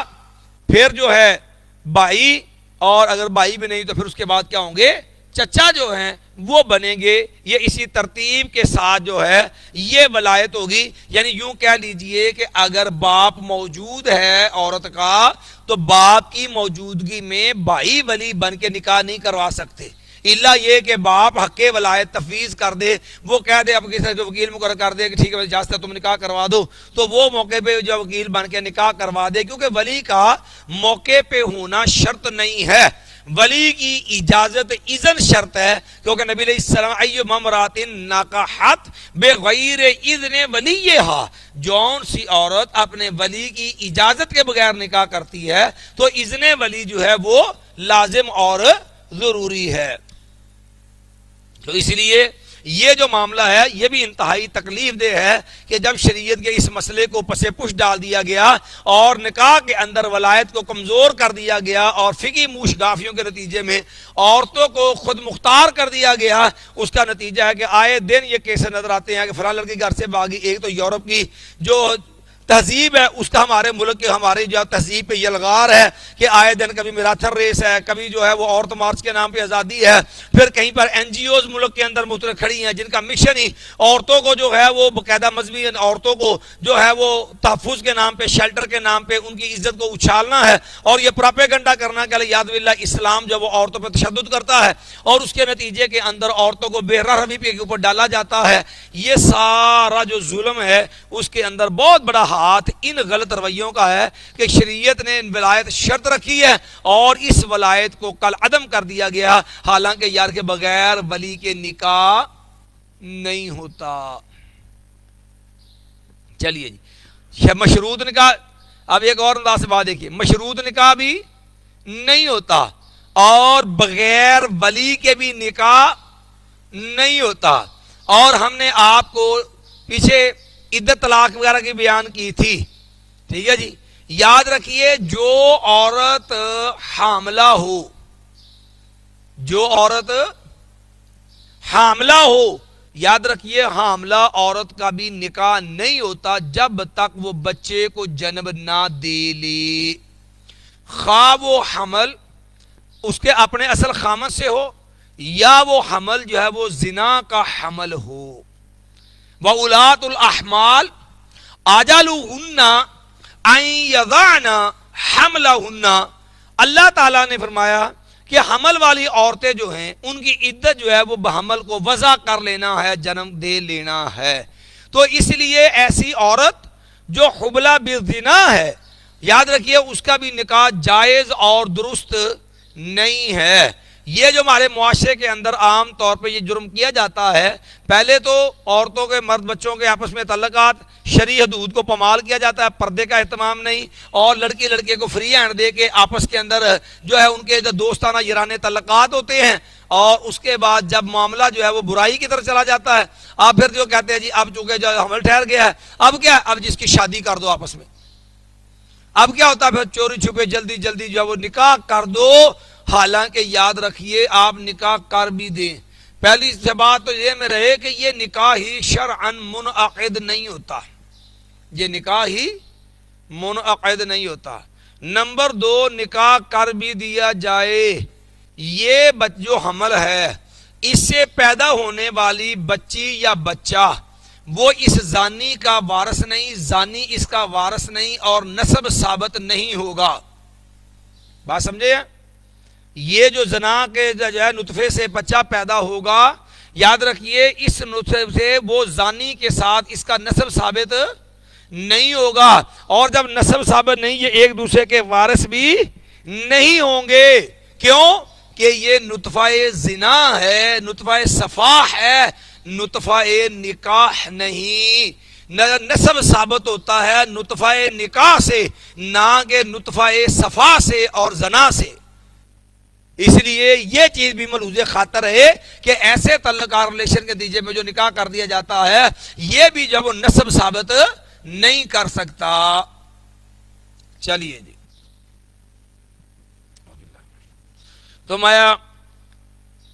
پھر جو ہے بھائی، اور اگر بھائی بھی نہیں تو پھر اس کے بعد کیا ہوں گے؟ چچا جو ہیں وہ بنیں گے. یہ اسی ترتیب کے ساتھ جو ہے یہ ولایت ہوگی. یعنی یوں کہہ لیجئے کہ اگر باپ موجود ہے عورت کا تو باپ کی موجودگی میں بھائی ولی بن کے نکاح نہیں کروا سکتے، الا یہ کہ باپ حق ولایت تفویض کر دے، وہ کہہ دے اب کسی جو وکیل مقرر کر دے کہ ٹھیک ہے اجازت ہے تم نکاح کروا دو، تو وہ موقع پہ جو وکیل بن کے نکاح کروا دے. کیونکہ ولی کا موقع پہ ہونا شرط نہیں ہے، ولی کی اجازت اذن شرط ہے. کیونکہ نبی علیہ السلام ایما امرأۃ نکحت بغیر اذن ولیہا، جون سی عورت اپنے ولی کی اجازت کے بغیر نکاح کرتی ہے تو اذن ولی جو ہے وہ لازم اور ضروری ہے. تو اس لیے یہ جو معاملہ ہے یہ بھی انتہائی تکلیف دہ ہے کہ جب شریعت کے اس مسئلے کو پس پش ڈال دیا گیا اور نکاح کے اندر ولایت کو کمزور کر دیا گیا اور فقہی موش گافیوں کے نتیجے میں عورتوں کو خود مختار کر دیا گیا، اس کا نتیجہ ہے کہ آئے دن یہ کیسے نظر آتے ہیں کہ فلاں لڑکی گھر سے بھاگی. ایک تو یورپ کی جو تہذیب ہے اس کا ہمارے ملک کے ہماری جو تہذیب پہ یلغار ہے کہ آئے دن کبھی میراتھن ریس ہے، کبھی جو ہے وہ عورت مارچ کے نام پہ آزادی ہے، پھر کہیں پر این جی اوز ملک کے اندر مختلف کھڑی ہیں جن کا مشن ہی عورتوں کو جو ہے وہ باقاعدہ مذہبی عورتوں کو جو ہے وہ تحفظ کے نام پہ، شیلٹر کے نام پہ ان کی عزت کو اچھالنا ہے اور یہ پراپیگنڈا کرنا کہ یاد باللہ اسلام جو وہ عورتوں پہ تشدد کرتا ہے اور اس کے نتیجے کے اندر عورتوں کو بے رحمی کے اوپر ڈالا جاتا ہے. یہ سارا جو ظلم ہے اس کے اندر بہت بڑا ہاتھ ان غلط رویوں کا ہے کہ شریعت نے ولایت شرط رکھی ہے اور اس ولایت کو کل عدم کر دیا گیا، حالانکہ یار کے بغیر ولی کے نکاح نہیں ہوتا. چلیے جی، مشروط نکاح، اب ایک اور انداز سے بات دیکھیے، مشروط نکاح بھی نہیں ہوتا اور بغیر ولی کے بھی نکاح نہیں ہوتا. اور ہم نے آپ کو پیچھے عدت طلاق وغیرہ کی بیان کی تھی. ٹھیک ہے جی. یاد رکھیے جو عورت حاملہ ہو، جو عورت حاملہ ہو، یاد رکھیے حاملہ عورت کا بھی نکاح نہیں ہوتا جب تک وہ بچے کو جنم نہ دے لے، خواہ وہ حمل اس کے اپنے اصل خامد سے ہو یا وہ حمل جو ہے وہ زنا کا حمل ہو. وَأُولَاتُ الْأَحْمَالِ أَجَلُهُنَّ أَن يَضَعْنَ حَمْلَهُنَّ. اللہ تعالیٰ نے فرمایا کہ حمل والی عورتیں جو ہیں ان کی عدت جو ہے وہ بحمل کو وضع کر لینا ہے، جنم دے لینا ہے. تو اس لیے ایسی عورت جو حبلہ بالزنا ہے، یاد رکھیے اس کا بھی نکاح جائز اور درست نہیں ہے. یہ جو ہمارے معاشرے کے اندر عام طور پہ یہ جرم کیا جاتا ہے، پہلے تو عورتوں کے مرد بچوں کے آپس میں تعلقات شرعی حدود کو پامال کیا جاتا ہے، پردے کا اہتمام نہیں، اور لڑکی لڑکے کو فری ہینڈ دے کے آپس کے اندر جو ہے ان کے جو دوستانہ یارانہ تعلقات ہوتے ہیں. اور اس کے بعد جب معاملہ جو ہے وہ برائی کی طرف چلا جاتا ہے، آپ پھر جو کہتے ہیں جی اب چونکہ جو حمل ٹھہر گیا ہے اب کیا، اب جس کی شادی کر دو آپس میں. اب کیا ہوتا ہے پھر چوری چھپے جلدی جلدی جو ہے وہ نکاح کر دو. حالانکہ یاد رکھیے آپ نکاح کر بھی دیں، پہلی سے بات تو یہ میں رہے کہ یہ نکاح ہی شرعن منعقد نہیں ہوتا، یہ نکاح ہی منعقد نہیں ہوتا. نمبر دو، نکاح کر بھی دیا جائے، یہ جو حمل ہے اس سے پیدا ہونے والی بچی یا بچہ وہ اس زانی کا وارث نہیں، زانی اس کا وارث نہیں اور نسب ثابت نہیں ہوگا. بات سمجھے؟ یہ جو زنا کے جو ہے نطفے سے بچہ پیدا ہوگا، یاد رکھیے اس نطفے سے وہ زانی کے ساتھ اس کا نسب ثابت نہیں ہوگا، اور جب نسب ثابت نہیں یہ ایک دوسرے کے وارث بھی نہیں ہوں گے۔ کیوں کہ یہ نطفہ زنا ہے، نطفہ صفاح ہے، نطفہ نکاح نہیں۔ نسب ثابت ہوتا ہے نطفہ نکاح سے، نہ کہ نطفہ صفا سے اور زنا سے۔ اس لیے یہ چیز بھی ملحوظ خاطر ہے کہ ایسے تعلقات ریلیشن کے نتیجے میں جو نکاح کر دیا جاتا ہے یہ بھی جب وہ نسب ثابت نہیں کر سکتا۔ چلیے جی، تو میں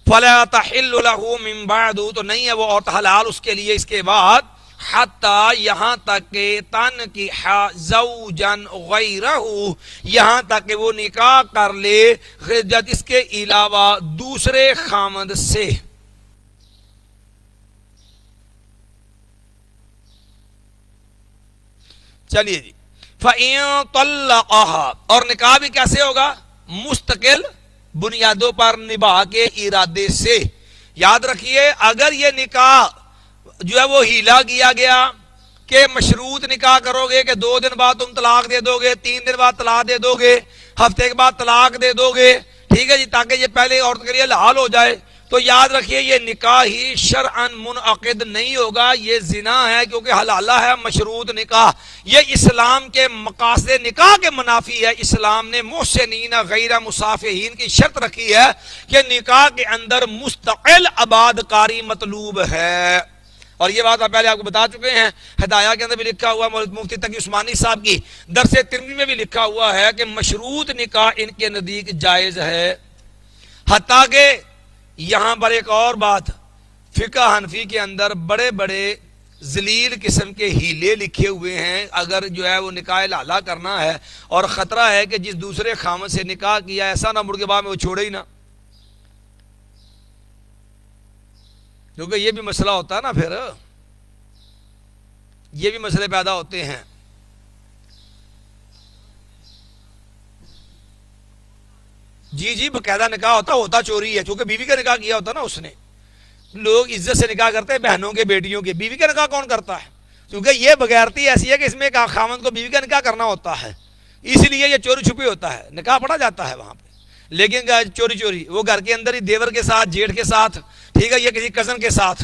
فلا تحل له من بعد، تو نہیں ہے وہ عورت حلال اس کے لیے اس کے بعد، حتی یہاں تک کہ تنکح زوجا غیرہ، یہاں تک کہ وہ نکاح کر لے اس کے علاوہ دوسرے خامند سے۔ چلیے جی، فَإِن طَلَّقَهَا، اور نکاح بھی کیسے ہوگا؟ مستقل بنیادوں پر نباہ کے ارادے سے۔ یاد رکھیے اگر یہ نکاح جو ہے وہ ہیلا کیا گیا کہ مشروط نکاح کرو گے کہ 2 دن بعد تم طلاق دے دو گے، 3 دن بعد طلاق دے دو گے، ہفتے کے بعد طلاق دے دو گے، ٹھیک ہے جی، تاکہ یہ پہلے عورت کے لیے حلال ہو جائے، تو یاد رکھیے یہ نکاح ہی شرعاً منعقد نہیں ہوگا، یہ زنا ہے، کیونکہ حلالہ ہے مشروط نکاح، یہ اسلام کے مقاصد نکاح کے منافی ہے۔ اسلام نے محسنین غیر مصافحین کی شرط رکھی ہے کہ نکاح کے اندر مستقل آباد کاری مطلوب ہے، اور یہ بات پہلے آپ کو بتا چکے ہیں، ہدایہ کے اندر بھی لکھا ہوا، مفتی تقی عثمانی صاحب کی درس ترمذی میں بھی لکھا ہوا ہے کہ مشروط نکاح ان کے نزدیک جائز ہے۔ حتیٰ کہ یہاں پر ایک اور بات، فقہ حنفی کے اندر بڑے بڑے ذلیل قسم کے ہیلے لکھے ہوئے ہیں، اگر جو ہے وہ نکاح لالا کرنا ہے اور خطرہ ہے کہ جس دوسرے خامد سے نکاح کیا ایسا نہ مڑ کے بعد میں وہ چھوڑے ہی نہ، کیونکہ یہ بھی مسئلہ ہوتا ہے نا، پھر یہ بھی مسئلے پیدا ہوتے ہیں۔ جی باقاعدہ نکاح ہوتا چوری ہے، چونکہ بیوی کا نکاح کیا ہوتا نا اس نے، لوگ عزت سے نکاح کرتے ہیں بہنوں کے بیٹیوں کے، بیوی کا نکاح کون کرتا ہے؟ کیونکہ یہ بغیرتی ایسی ہے کہ اس میں خاوند کو بیوی کا نکاح کرنا ہوتا ہے، اس لیے یہ چوری چھپی ہوتا ہے، نکاح پڑھا جاتا ہے وہاں پہ، لیکن چوری وہ گھر کے اندر ہی دیور کے ساتھ، جیٹھ کے ساتھ، ٹھیک ہے، یہ کسی کزن کے ساتھ،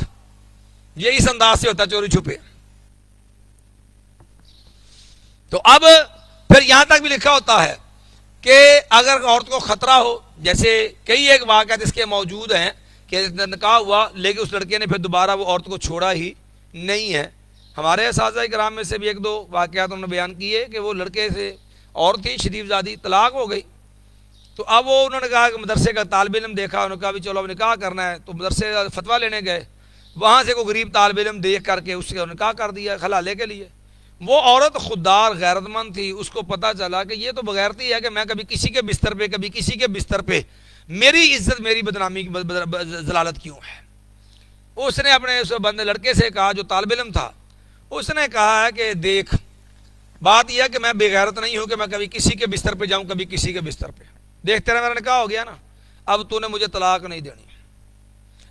یہ اس انداز سے ہوتا ہے چوری چھپے۔ تو اب پھر یہاں تک بھی لکھا ہوتا ہے کہ اگر عورت کو خطرہ ہو، جیسے کئی ایک واقعات اس کے موجود ہیں کہ نکاح ہوا لیکن اس لڑکے نے پھر دوبارہ وہ عورت کو چھوڑا ہی نہیں ہے۔ ہمارے اساتذہ کرام میں سے بھی 1-2 واقعات انہوں نے بیان کیے کہ وہ لڑکے سے عورت تھی شریف زادی، طلاق ہو گئی، تو اب وہ انہوں نے کہا کہ مدرسے کا طالب علم دیکھا، انہوں نے کہا بھی چلو اب نکاح کرنا ہے، تو مدرسے فتویٰ لینے گئے، وہاں سے کوئی غریب طالب علم دیکھ کر کے اس سے نکاح کر دیا خلالے کے لیے۔ وہ عورت خوددار غیرت مند تھی، اس کو پتہ چلا کہ یہ تو بغیرتی ہے کہ میں کبھی کسی کے بستر پہ کبھی کسی کے بستر پہ، میری عزت میری بدنامی کی ضلالت کیوں ہے؟ اس نے اپنے اس بندے لڑکے سے کہا جو طالب علم تھا، اس نے کہا ہے کہ دیکھ بات یہ ہے کہ میں بے غیرت نہیں ہوں کہ میں کبھی کسی کے بستر پہ جاؤں کبھی کسی کے بستر پہ، دیکھ تیرا میرا نکاح ہو گیا نا، اب تو نے مجھے طلاق نہیں دینی،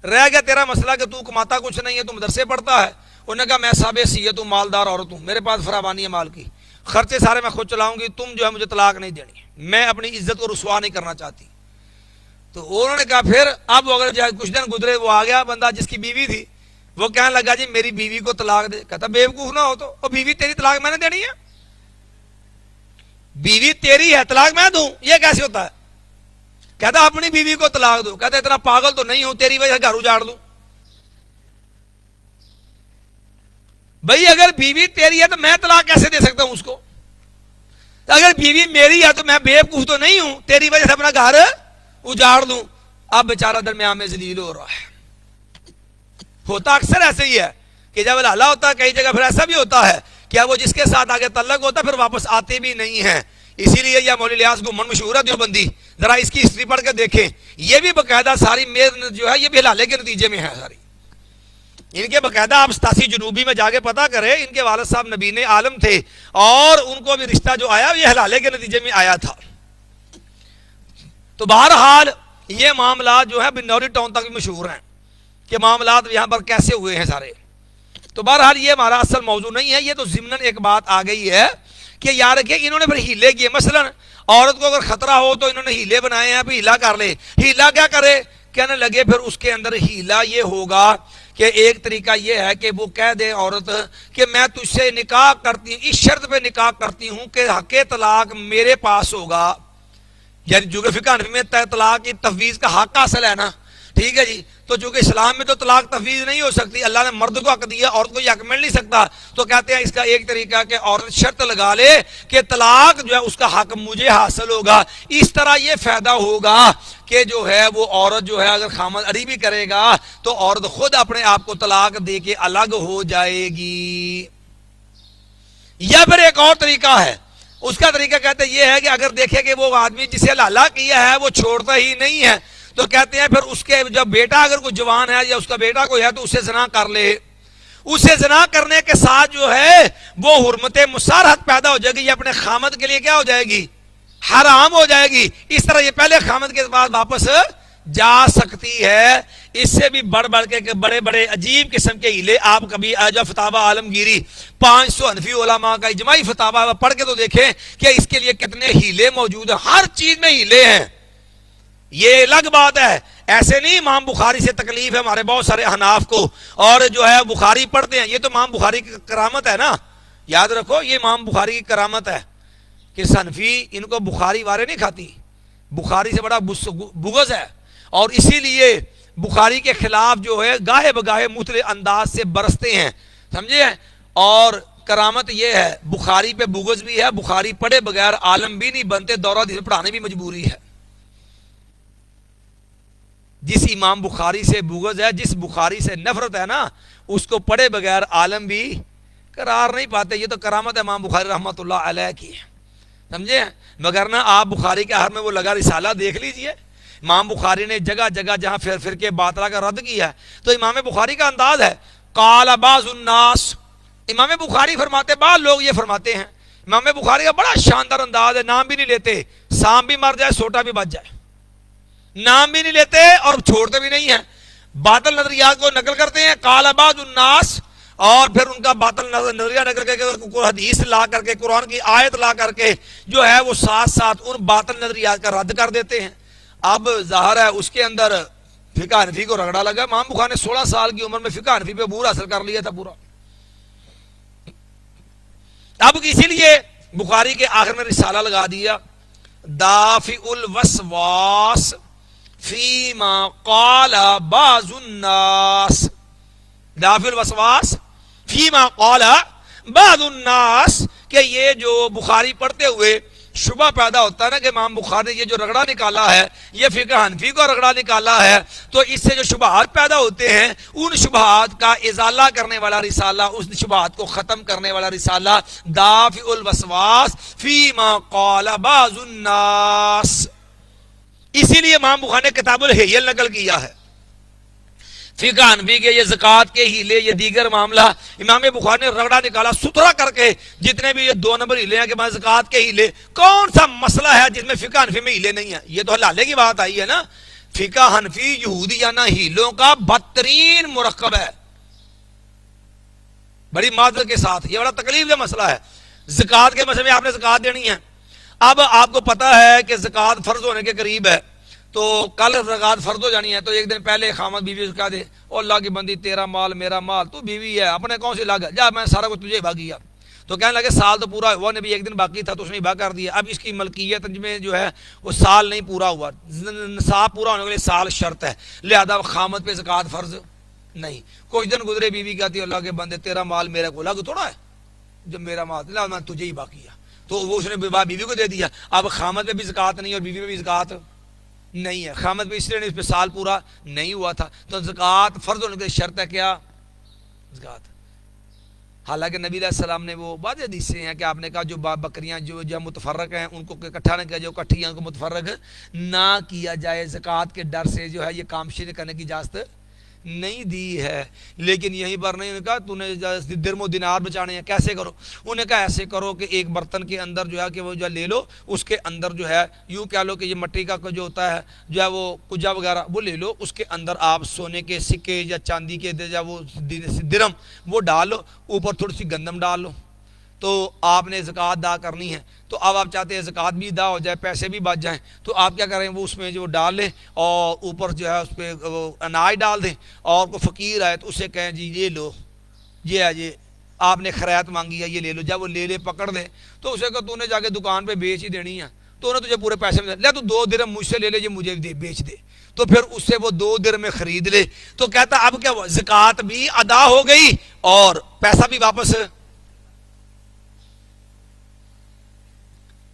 رہ گیا تیرا مسئلہ کہ تو کماتا کچھ نہیں ہے، تو مدرسے پڑھتا ہے، انہوں نے کہا میں صاحب سیت ہوں، مالدار عورت ہوں، میرے پاس فراوانی ہے مال کی، خرچے سارے میں خود چلاؤں گی، تم جو ہے مجھے طلاق نہیں دینی، میں اپنی عزت کو رسوا نہیں کرنا چاہتی۔ تو انہوں نے کہا پھر اب اگر کچھ دن گزرے، وہ آ گیا بندہ جس کی بیوی تھی، وہ کہنے لگا جی میری بیوی کو طلاق دے، کہتا بیوقوف نہ ہو تو، اور بیوی تیری طلاق میں نے دینی ہے؟ بیوی تیری ہے طلاق میں دوں، یہ کیسے ہوتا ہے؟ کہتا اپنی بیوی کو طلاق دو، کہتا اتنا پاگل تو نہیں ہوں تیری وجہ سے گھر اجاڑ دوں؟ بھئی اگر بیوی تیری ہے تو میں طلاق کیسے دے سکتا ہوں اس کو؟ اگر بیوی میری ہے تو میں بیوقوف تو نہیں ہوں تیری وجہ سے اپنا گھر اجاڑ دوں؟ اب بیچارہ درمیان میں ذلیل ہو رہا ہے۔ ہوتا اکثر ایسے ہی ہے کہ جب حلالہ ہوتا ہے، کئی جگہ پھر ایسا بھی ہوتا ہے کہ وہ جس کے ساتھ آگے تعلق ہوتا ہے پھر واپس آتے بھی نہیں ہیں۔ اسی لیے یہ مولوی الیاس گمن مشہور ہے دیوبندی، ذرا اس کی ہسٹری پڑھ کے دیکھیں، یہ بھی باقاعدہ ساری میز جو ہے یہ بھی حلالے کے نتیجے میں ہے ساری، ان کے باقاعدہ آپ 87 جنوبی میں جا کے پتہ کریں، ان کے والد صاحب نبین عالم تھے اور ان کو بھی رشتہ جو آیا یہ حلالے کے نتیجے میں آیا تھا۔ تو بہرحال یہ معاملات جو ہے بنوری ٹاؤن تک بھی مشہور ہیں کہ معاملات یہاں پر کیسے ہوئے ہیں سارے۔ تو بہرحال یہ ہمارا اصل موضوع نہیں ہے، یہ تو ضمناً ایک بات آ گئی ہے کہ یار کہ انہوں نے پھر ہیلے کیے. مثلا عورت کو اگر خطرہ ہو تو انہوں نے ہیلے بنائے ہیں، ہیلا کر لے. ہیلا کیا کرے؟ کہنے لگے پھر اس کے اندر ہیلا یہ ہوگا کہ ایک طریقہ یہ ہے کہ وہ کہہ دے عورت کہ میں تجھ سے نکاح کرتی ہوں، اس شرط پہ نکاح کرتی ہوں کہ حق طلاق میرے پاس ہوگا. یعنی جو کہ فقہ حنفی میں طلاق کی تفویض کا حق حاصل ہے نا، ٹھیک ہے جی. تو چونکہ اسلام میں تو طلاق تفویض نہیں ہو سکتی، اللہ نے مرد کو حق دیا، عورت کو یہ حق مل نہیں سکتا. تو کہتے ہیں اس کا ایک طریقہ کہ عورت شرط لگا لے کہ طلاق جو ہے اس کا حق مجھے حاصل ہوگا. اس طرح یہ فائدہ ہوگا کہ جو ہے وہ عورت جو ہے اگر خامد اڑی بھی کرے گا تو عورت خود اپنے آپ کو طلاق دے کے الگ ہو جائے گی. یا پھر ایک اور طریقہ ہے، اس کا طریقہ کہتے ہیں یہ ہے کہ اگر دیکھے کہ وہ آدمی جسے لالا کیا ہے وہ چھوڑتا ہی نہیں ہے، تو کہتے ہیں پھر اس کے جب بیٹا اگر کوئی جوان ہے یا اس کا بیٹا کوئی ہے تو اسے زنا کر لے. اسے زنا کرنے کے ساتھ جو ہے وہ حرمت مسارحت پیدا ہو جائے گی، یہ اپنے خامد کے لیے کیا ہو جائے گی؟ حرام ہو جائے گی. اس طرح یہ پہلے خامد کے بعد واپس جا سکتی ہے. اس سے بھی بڑھ کے بڑے بڑے عجیب قسم کے ہیلے آپ کبھی جو فتاوی عالمگیری 500 حنفی علماء کا اجماعی فتاوی پڑھ کے تو دیکھیں کہ اس کے لیے کتنے ہیلے موجود ہیں. ہر چیز میں ہیلے ہیں. یہ الگ بات ہے، ایسے نہیں امام بخاری سے تکلیف ہے ہمارے بہت سارے احناف کو اور جو ہے بخاری پڑھتے ہیں. یہ تو امام بخاری کی کرامت ہے نا، یاد رکھو یہ امام بخاری کی کرامت ہے کہ حنفی ان کو بخاری وارے نہیں کھاتی، بخاری سے بڑا بغض ہے اور اسی لیے بخاری کے خلاف جو ہے گاہے بگاہے مختلف انداز سے برستے ہیں، سمجھے. اور کرامت یہ ہے بخاری پہ بغض بھی ہے، بخاری پڑھے بغیر عالم بھی نہیں بنتے، دورہ حدیث پڑھانے بھی مجبوری ہے. جس امام بخاری سے بغض ہے، جس بخاری سے نفرت ہے نا، اس کو پڑھے بغیر عالم بھی قرار نہیں پاتے. یہ تو کرامت ہے امام بخاری رحمۃ اللہ علیہ کی، سمجھے. مگر نہ آپ بخاری کے ہر میں وہ لگا رسالہ دیکھ لیجئے. امام بخاری نے جگہ جگہ جہاں فرقے باطلہ کا رد کیا ہے تو امام بخاری کا انداز ہے قال بعض الناس. امام بخاری فرماتے، بعض لوگ یہ فرماتے ہیں. امام بخاری کا بڑا شاندار انداز ہے، نام بھی نہیں لیتے، سام بھی مر جائے سوٹا بھی بچ جائے، نام بھی نہیں لیتے اور چھوڑتے بھی نہیں ہیں، باطل نظریات کو نقل کرتے ہیں. قال بعض الناس، اور پھر ان کا باطل نظریہ نقل کر کے حدیث لا کر کے قرآن کی آیت لا کر کے جو ہے وہ ساتھ ساتھ ان باطل نظریات کا رد کر دیتے ہیں. اب ظاہر ہے اس کے اندر فقہ حنفی کو رگڑا لگا. امام بخاری نے 16 سال کی عمر میں فقہ حنفی پہ عبور حاصل کر لیا تھا پورا. اب اسی لیے بخاری کے آخر میں رسالہ لگا دیا دافع الوسواس فیما قال بعض الناس. دافع الوسواس فیما قال بعض الناس، کہ یہ جو بخاری پڑھتے ہوئے شبہ پیدا ہوتا ہے نا کہ امام بخاری نے یہ جو رگڑا نکالا ہے یہ فقہ حنفی کو رگڑا نکالا ہے، تو اس سے جو شبہات پیدا ہوتے ہیں ان شبہات کا ازالہ کرنے والا رسالہ، اس شبہات کو ختم کرنے والا رسالہ دافع الوسواس فیما قال بعض الناس. اسی لیے امام بخاری نے کتاب الحیل نقل کیا ہے. فقہ حنفی کے یہ زکوٰۃ کے ہیلے، یہ دیگر معاملہ امام بخاری نے رگڑا نکالا ستھرا کر کے. جتنے بھی یہ 2 نمبر ہیلے ہیں کہ زکوٰۃ کے ہیلے، کون سا مسئلہ ہے جس میں فقہ حنفی میں ہیلے نہیں ہیں؟ یہ تو حلالے کی بات آئی ہے نا. فقہ حنفی یہودیانہ ہیلوں کا بدترین مرکب ہے، بڑی معذرت کے ساتھ یہ بڑا تکلیف دہ مسئلہ ہے. زکوٰۃ کے مسئلے میں آپ نے زکوٰۃ دینی ہے. اب آپ کو پتا ہے کہ زکوٰۃ فرض ہونے کے قریب ہے، تو کل زکوٰۃ فرض ہو جانی ہے، تو ایک دن پہلے خامد بیوی سے کہا دے او اللہ کی بندی تیرا مال میرا مال، تو بیوی ہے اپنے کون سی لاگ جا میں سارا کچھ تجھے بھاگ گیا. تو کہنے لگے سال تو پورا ہوا نہیں، ایک دن باقی تھا تو اس نے بھاگ کر دیا. اب اس کی ملکیت میں جو ہے وہ سال نہیں پورا ہوا، نصاب پورا ہونے کے لیے سال شرط ہے، لہذا خامد پہ زکوٰۃ فرض نہیں. کچھ دن گزرے بیوی کہتی اللہ کے بندے تیرا مال میرے کو لگ تھوڑا ہے، جب میرا مال میں تجھے ہی باقی ہے، تو وہ اس نے بیوی کو دے دیا. اب خامد پہ بھی زکوٰۃ نہیں اور بیوی پہ بھی زکوٰۃ نہیں ہے. خامد پہ اس لیے اس پہ سال پورا نہیں ہوا تھا، تو زکوٰۃ فرض ہونے کے شرط ہے کیا؟ زکوٰۃ. حالانکہ نبی علیہ السلام نے وہ بعض حدیثیں ہیں کہ آپ نے کہا جو بکریاں جو متفرق ہیں ان کو اکٹھا نہ کیا، جو اکٹھی ہیں ان کو متفرق نہ کیا جائے. زکوٰۃ کے ڈر سے جو ہے یہ کام شرک کرنے کی اجازت نہیں دی ہے. لیکن یہیں پر نہیں, انہوں نے کہا تو نے درم و دینار بچانے ہیں, کیسے کرو؟ انہوں نے کہا ایسے کرو کہ ایک برتن کے اندر جو ہے کہ وہ جو لے لو, اس کے اندر جو ہے یوں کہہ لو کہ یہ مٹی کا جو ہوتا ہے جو ہے وہ کجا وغیرہ وہ لے لو, اس کے اندر آپ سونے کے سکے یا چاندی کے یا وہ درم وہ ڈال لو, اوپر تھوڑی سی گندم ڈال لو, تو آپ نے زکوٰۃ ادا کرنی ہے. تو اب آپ چاہتے ہیں زکوٰۃ بھی ادا ہو جائے, پیسے بھی بچ جائیں, تو آپ کیا کریں, وہ اس میں جو ڈال لیں اور اوپر جو ہے اس پہ اناج ڈال دیں, اور کوئی فقیر آئے تو اسے کہیں جی یہ لو, یہ ہے یہ آپ نے خیرات مانگی ہے, یہ لے لو. جب وہ لے پکڑ لے تو اسے کہ تو نے جا کے دکان پہ بیچ ہی دینی ہے, تو انہیں تجھے پورے پیسے میں لے, تو 2 درہم مجھ سے لے لے, یہ مجھے بیچ دے. تو پھر اس سے وہ 2 درہم میں خرید لے. تو کہتا اب کیا زکوٰۃ بھی ادا ہو گئی اور پیسہ بھی واپس.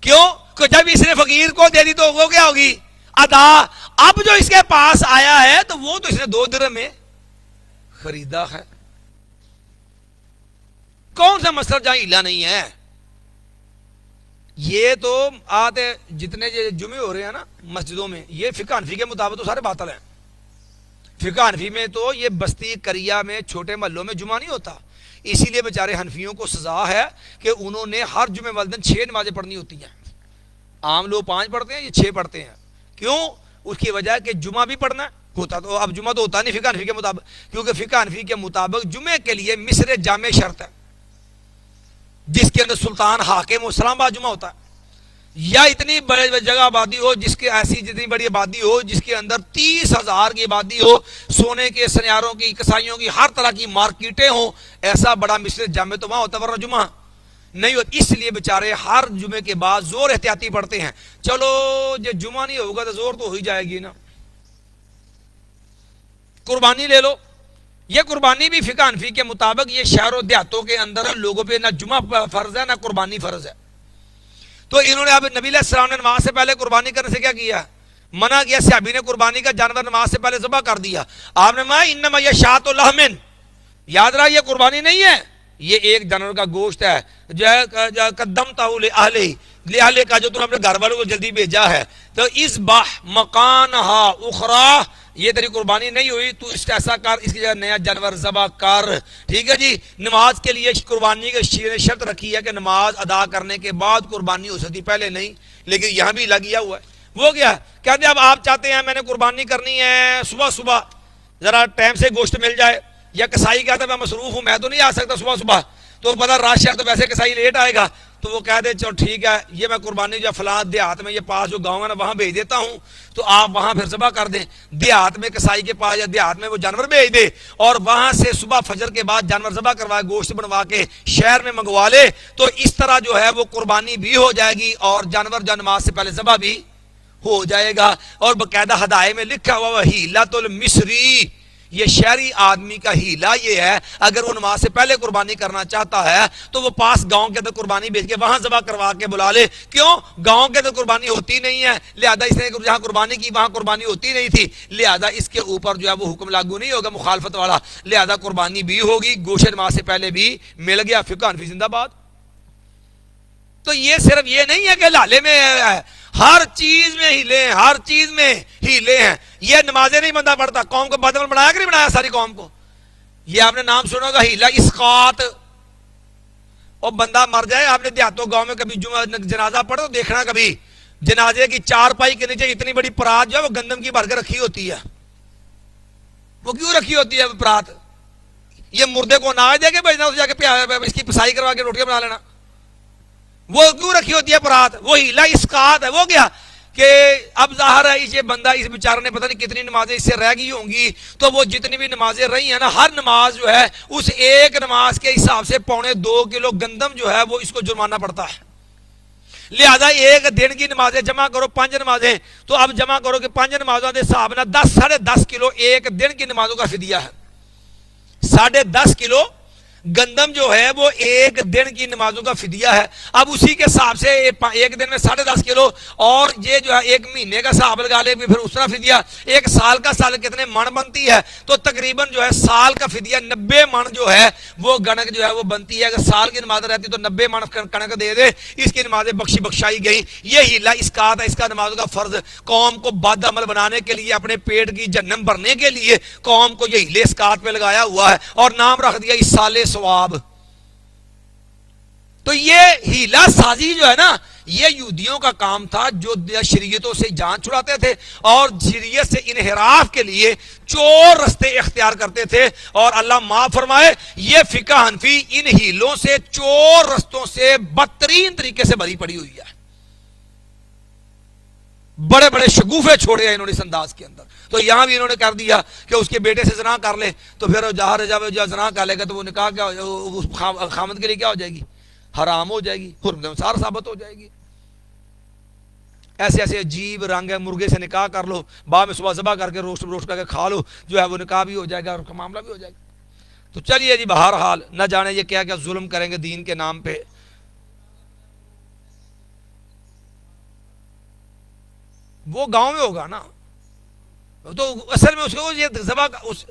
کیوں کہ جب اس نے فقیر کو دے دی تو وہ کیا ہوگی ادا. اب جو اس کے پاس آیا ہے تو وہ تو اس نے 2 درہم میں خریدا ہے. کون سا مسئلہ جہاں ہیلا نہیں ہے. یہ تو آتے جتنے جمعے ہو رہے ہیں نا مسجدوں میں, یہ فقہ حنفی کے مطابق تو سارے باطل ہیں. فقہ حنفی میں تو یہ بستی کریا میں چھوٹے محلوں میں جمعہ نہیں ہوتا, اسی لیے بیچارے حنفیوں کو سزا ہے کہ انہوں نے ہر جمعے والے دن 6 نمازیں پڑھنی ہوتی ہیں. عام لوگ 5 پڑھتے ہیں, یہ 6 پڑھتے ہیں. کیوں؟ اس کی وجہ کہ جمعہ بھی پڑھنا ہوتا, تو اب جمعہ تو ہوتا نہیں فقہ حنفی کے مطابق, کیونکہ فقہ حنفی کے مطابق جمعے کے لیے مصر جامع شرط ہے, جس کے اندر سلطان حاکم و اسلام آباد جمعہ ہوتا ہے, یا اتنی بڑی جگہ آبادی ہو جس کے ایسی جتنی بڑی آبادی ہو جس کے اندر 30,000 کی آبادی ہو, سونے کے سنیاروں کی کسائیوں کی ہر طرح کی مارکیٹیں ہوں, ایسا بڑا مصر جامع تو وہاں ہوتا, ورنہ جمعہ نہیں ہوتا. اس لیے بیچارے ہر جمعے کے بعد زور احتیاطی پڑھتے ہیں. چلو جب جمعہ نہیں ہوگا تو زور تو ہو ہی جائے گی نا. قربانی لے لو, یہ قربانی بھی فقہ حنفی کے مطابق یہ شہر و دیہاتوں کے اندر لوگوں پہ نہ جمعہ فرض ہے نہ قربانی فرض ہے. تو انہوں نے اب نبی علیہ السلام نے نماز سے پہلے قربانی کرنے سے کیا کیا, منع کیا. صحابی نے قربانی کا جانور نماز سے پہلے ذبح کر دیا. آپ نے کہا انما یہ شاۃ لحم, یاد رہا یہ قربانی نہیں ہے, یہ ایک جانور کا گوشت ہے جو ہے قدمتہ لأہلک کا جو تم نے اپنے گھر والوں کو جلدی بھیجا ہے. تو اس باہ مکانہا اخری, یہ تیری قربانی نہیں ہوئی, تو اس کا ایسا کر, اس کی جگہ نیا جانور ذبح کر. ٹھیک ہے جی. نماز کے لیے قربانی کی شرط رکھی ہے کہ نماز ادا کرنے کے بعد قربانی ہو سکتی, پہلے نہیں. لیکن یہاں بھی لگیا ہوا ہے. وہ کیا کہتے ہیں اب آپ چاہتے ہیں میں نے قربانی کرنی ہے صبح ذرا ٹائم سے گوشت مل جائے, یا کسائی کہتا ہے میں مصروف ہوں میں تو نہیں آ سکتا صبح, تو پتہ رش ہے تو ویسے کسائی لیٹ آئے گا, تو وہ کہہ دے چلو ٹھیک ہے یہ میں قربانی جو فلاں دیہات میں یہ پاس جو گاؤں ہے نا وہاں بھیج دیتا ہوں, تو آپ وہاں پھر ذبح کر دیں. دیہات میں کسائی کے پاس یا دیہات میں وہ جانور بھیج دے, اور وہاں سے صبح فجر کے بعد جانور ذبح کروائے, گوشت بنوا کے شہر میں منگوا لے, تو اس طرح جو ہے وہ قربانی بھی ہو جائے گی اور جانور جو نماز سے پہلے ذبح بھی ہو جائے گا. اور باقاعدہ ہدایے میں لکھا ہوا حیلۃ المصری, یہ شہری آدمی کا ہیلا یہ ہے, اگر وہ نماز سے پہلے قربانی کرنا چاہتا ہے تو وہ پاس گاؤں کے اندر قربانی بیچ کے وہاں ذبح کروا کے بلا لے. کیوں؟ گاؤں کے اندر قربانی ہوتی نہیں ہے, لہذا اس نے جہاں قربانی کی وہاں قربانی ہوتی نہیں تھی, لہذا اس کے اوپر جو ہے وہ حکم لاگو نہیں ہوگا مخالفت والا, لہذا قربانی بھی ہوگی, گوشت نماز سے پہلے بھی مل گیا. فقہ حنفی زندہ باد. تو یہ صرف یہ نہیں ہے کہ لالے میں ہے, ہر چیز میں ہیلے ہیں, ہر چیز میں ہیلے ہیں. یہ نمازیں نہیں بندہ پڑھتا, قوم کو بدعمل بنایا کہ نہیں بنایا ساری قوم کو. یہ آپ نے نام سنا ہوگا ہیلا اسقاط, اور بندہ مر جائے, آپ نے دیہاتوں گاؤں میں کبھی جنازہ پڑھو تو دیکھنا کبھی جنازے کی 4 پائی کے نیچے اتنی بڑی پرات جو ہے وہ گندم کی بھر کے رکھی ہوتی ہے. وہ کیوں رکھی ہوتی ہے پرات؟ یہ مردے کو نہ دے کے بھیجنا, اسے جا کے اس کی پسائی کروا کے روٹیاں بنا لینا. وہ کیوں رکھی ہوتی ہے پرات؟ وہ ہیلا اسقاط ہے. وہ کیا کہ اب ظاہر ہے یہ بندہ اس بیچارے نے پتہ نہیں کتنی نمازیں اس سے رہ گئی ہوں گی, تو وہ جتنی بھی نمازیں رہی ہیں نا, ہر نماز جو ہے اس ایک نماز کے حساب سے 2.25 کلو گندم جو ہے وہ اس کو جرمانہ پڑتا ہے. لہذا ایک دن کی نمازیں جمع کرو 5 نمازیں, تو اب جمع کرو کہ 5 نمازوں کے حساب نا 10 ساڑھے 10 کلو ایک دن کی نمازوں کا فدیہ ہے. 10.5 کلو گندم جو ہے وہ ایک دن کی نمازوں کا فدیہ ہے. اب اسی کے حساب سے ایک دن میں 10.5 کلو اور یہ جو ہے ایک مہینے کا حساب لگا لے پھر اس طرح فدیہ ایک سال کا سال کتنے من بنتی ہے تو تقریباً جو ہے سال کا فدیہ 90 من جو ہے وہ گنک جو ہے وہ بنتی ہے. اگر سال کی نماز رہتی تو 90 من کنک دے دے. اس کی نمازیں بخشائی گئی. یہ ہیلا اسقاط ہے, اس کا نمازوں کا فرض قوم کو بد عمل بنانے کے لیے, اپنے پیٹ کی جہنم بھرنے کے لیے قوم کو یہ ہیلے اسقاط پہ لگایا ہوا ہے اور نام رکھ دیا ایصال ثواب. تو یہ ہیلا سازی جو ہے نا یہ یہودیوں کا کام تھا جو شریعتوں سے جان چھڑاتے تھے اور شریعت سے انحراف کے لیے چور رستے اختیار کرتے تھے. اور اللہ معاف فرمائے یہ فقہ حنفی ان ہیلوں سے چور رستوں سے بدترین طریقے سے بری پڑی ہوئی ہے. بڑے بڑے شگوفے چھوڑے ہیں انہوں نے اس انداز کے اندر. تو یہاں بھی انہوں نے کر دیا کہ اس کے بیٹے سے زنا کر لے تو پھر جب زنا کر لے گا تو وہ نکاح کیا خامد کے لیے کیا ہو جائے گی, حرام ہو جائے گی, حرمت انصار ثابت ہو جائے گی. ایسے ایسے عجیب رنگ ہے, مرغے سے نکاح کر لو, بعد میں صبح ذبح کر کے روسٹ کر کے کھا لو, جو ہے وہ نکاح بھی ہو جائے گا اور معاملہ بھی ہو جائے گا. تو چلیے جی بہرحال نہ جانے یہ کیا کیا ظلم کریں گے دین کے نام پہ. وہ گاؤں میں ہوگا نا, تو اصل میں اس کو یہ ذبح اس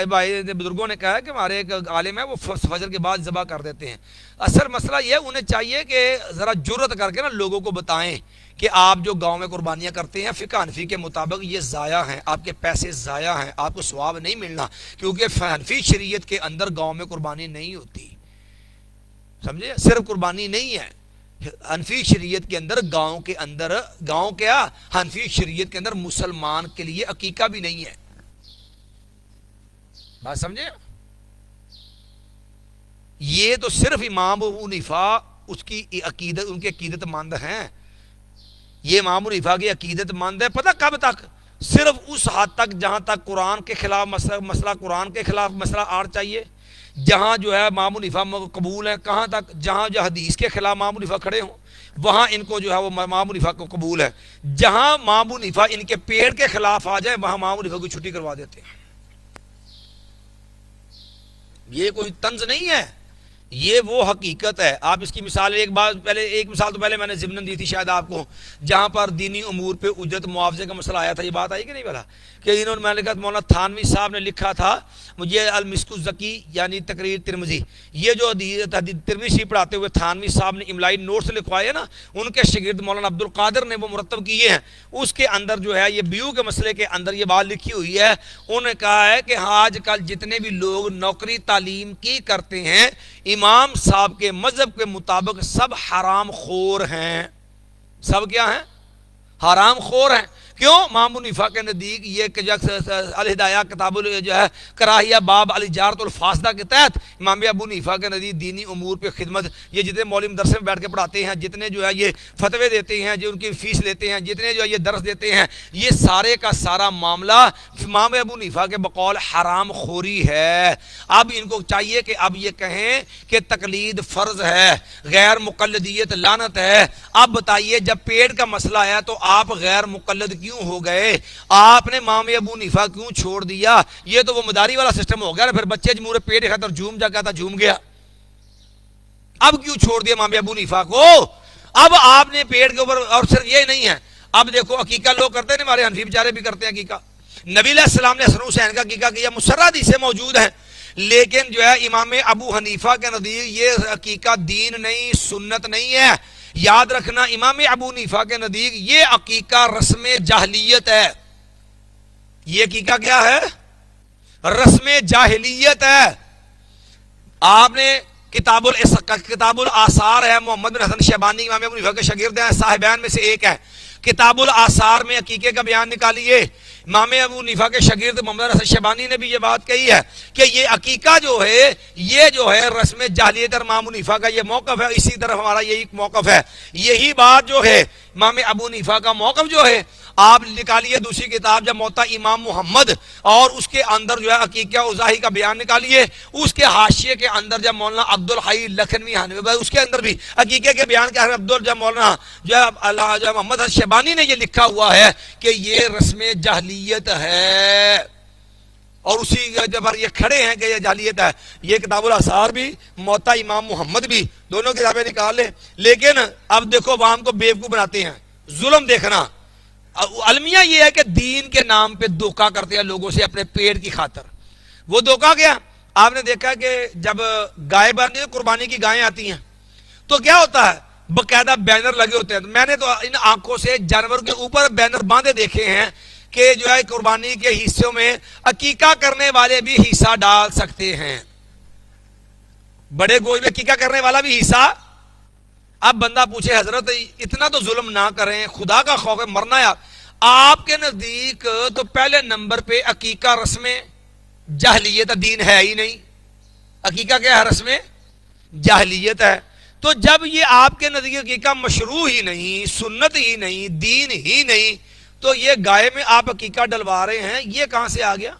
بھائی بزرگوں نے کہا ہے کہ ہمارے ایک عالم ہے وہ فجر کے بعد ذبح کر دیتے ہیں. اصل مسئلہ یہ انہیں چاہیے کہ ذرا جرت کر کے نا لوگوں کو بتائیں کہ آپ جو گاؤں میں قربانیاں کرتے ہیں فقہ حنفی کے مطابق یہ ضائع ہیں, آپ کے پیسے ضائع ہیں, آپ کو ثواب نہیں ملنا, کیونکہ حنفی شریعت کے اندر گاؤں میں قربانی نہیں ہوتی. سمجھے, صرف قربانی نہیں ہے حنفی شریعت کے اندر, گاؤں کیا حنفی شریعت کے اندر مسلمان کے لیے عقیقہ بھی نہیں ہے. بات سمجھے, یہ تو صرف امام ابو حنیفہ اس کی عقیدت, ان کے عقیدت مند ہیں. یہ امام ابو حنیفہ کی عقیدت مند ہے. پتہ کب تک؟ صرف اس حد تک جہاں تک قرآن کے خلاف مسئلہ قرآن کے خلاف مسئلہ آڑ چاہیے, جہاں جو ہے امام ابو حنیفہ قبول ہے. کہاں تک؟ جہاں جو حدیث کے خلاف امام ابو حنیفہ کھڑے ہوں وہاں ان کو جو ہے وہ امام ابو حنیفہ کو قبول ہے. جہاں امام ابو حنیفہ ان کے پیٹ کے خلاف آ جائے وہاں امام ابو حنیفہ کو چھٹی کروا دیتے ہیں. یہ کوئی طنز نہیں ہے, یہ وہ حقیقت ہے. آپ اس کی مثال ایک مثال تو پہلے میں نے ضمن دی تھی شاید آپ کو, جہاں پر دینی امور پہ اجرت معاوضے کا مسئلہ آیا تھا. یہ بات آئی کہ نہیں پہلا کہ انہوں نے, میں نے کہا مولانا تھانوی صاحب نے لکھا تھا مجھے المسک الزکی یعنی تقریر ترمذی, یہ جو ترمذی پڑھاتے ہوئے تھانوی صاحب نے املائی نوٹس لکھوائے نا, ان کے شاگرد مولانا عبد القادر نے وہ مرتب کیے ہیں. اس کے اندر جو ہے یہ بیو کے مسئلے کے اندر یہ بات لکھی ہوئی ہے. انہوں نے کہا ہے کہ آج کل جتنے بھی لوگ نوکری تعلیم کی کرتے ہیں امام صاحب کے مذہب کے مطابق سب حرام خور ہیں. سب کیا ہیں؟ حرام خور ہیں. کیوں؟ امام ابو حنیفہ کے نزدیک یہ الہدایہ کتاب جو ہے کراہیہ باب الجارۃ الفاسدہ کے تحت امام ابو حنیفہ کے نزدیک دینی امور پہ خدمت, یہ جتنے مولوی مدرسے میں بیٹھ کے پڑھاتے ہیں, جتنے جو ہے یہ فتوے دیتے ہیں, جو ان کی فیس لیتے ہیں, جتنے جو ہے یہ درس دیتے ہیں, یہ سارے کا سارا معاملہ امام ابو حنیفہ کے بقول حرام خوری ہے. اب ان کو چاہیے کہ اب یہ کہیں کہ تقلید فرض ہے, غیر مقلدیت لعنت ہے. اب بتائیے جب پیٹ کا مسئلہ آیا تو آپ غیر مقلد کیوں ہو گئے؟ آپ نے امام ابو حنیفہ کیوں چھوڑ دیا؟ یہ تو وہ مداری والا سسٹم ہو گیا نا, پھر بچے جمہور پیٹ خاطر جھوم جا کہتا جھوم گیا. اب کیوں چھوڑ دیا امام ابو حنیفہ کو؟ اب آپ نے پیٹ کے اوپر, اور صرف یہ نہیں ہے, اب دیکھو عقیقہ لوگ کرتے ہیں, ہمارے حنفی بیچارے بھی کرتے ہیں عقیقہ. نبی علیہ السلام نے حسن حسین کا عقیقہ کیا, مسرہ حدیثیں موجود ہیں, لیکن جو ہے امام ابو حنیفہ کے نزدیک یہ عقیقہ دین نہیں, سنت نہیں ہے. یاد رکھنا امام ابو حنیفہ کے نزدیک یہ عقیقہ رسم جاہلیت ہے. یہ عقیقہ کیا ہے؟ رسم جاہلیت ہے. آپ نے کتاب الآثار ہے, محمد بن حسن شیبانی امام ابو حنیفہ کے شاگرد ہیں, صاحبان میں سے ایک ہے. کتاب الآثار میں عقیقے کا بیان نکالیے. امام ابو حنیفہ کے شاگرد محمد حسن شیبانی نے بھی یہ بات کہی ہے کہ یہ عقیقہ جو ہے یہ جو ہے رسم جاہلیت. اور امام حنیفہ کا یہ موقف ہے, اسی طرح ہمارا یہی موقف ہے. یہی بات جو ہے امام ابو حنیفہ کا موقف جو ہے, آپ نکالیے دوسری کتاب جب موطا امام محمد, اور اس کے اندر جو ہے عقیقہ اضاحی کا بیان نکالیے. اس کے حاشیے کے اندر جب مولانا عبد الحی لکھنوی اس کے اندر بھی عقیقے کے بیان کے جب مولانا جو محمد شیبانی نے یہ لکھا ہوا ہے کہ یہ رسم جاہلیت ہے. اور اسی جب یہ کھڑے ہیں کہ یہ جاہلیت ہے. یہ کتاب الاثار بھی موطا امام محمد بھی دونوں کتابیں نکال لیں. لیکن اب دیکھو عوام کو بیوقوف بناتے ہیں. ظلم دیکھنا. المیہ یہ ہے کہ دین کے نام پہ دھوکہ کرتے ہیں لوگوں سے اپنے پیٹ کی خاطر. وہ دھوکہ کیا؟ آپ نے دیکھا کہ جب گائے بنتی ہے قربانی کی گائیں آتی ہیں تو کیا ہوتا ہے؟ باقاعدہ بینر لگے ہوتے ہیں. میں نے تو ان آنکھوں سے جانور کے اوپر بینر باندھے دیکھے ہیں کہ جو ہے قربانی کے حصوں میں عقیقہ کرنے والے بھی حصہ ڈال سکتے ہیں. بڑے گوشت میں عقیقہ کرنے والا بھی حصہ. اب بندہ پوچھے حضرت اتنا تو ظلم نہ کریں, خدا کا خوف ہے, مرنا ہے. آپ کے نزدیک تو پہلے نمبر پہ عقیقہ رسم جاہلیت دین ہے ہی نہیں. عقیقہ کیا ہے؟ رسم جاہلیت ہے. تو جب یہ آپ کے نزدیک عقیقہ مشروع ہی نہیں, سنت ہی نہیں, دین ہی نہیں, تو یہ گائے میں آپ عقیقہ ڈلوا رہے ہیں, یہ کہاں سے آ گیا؟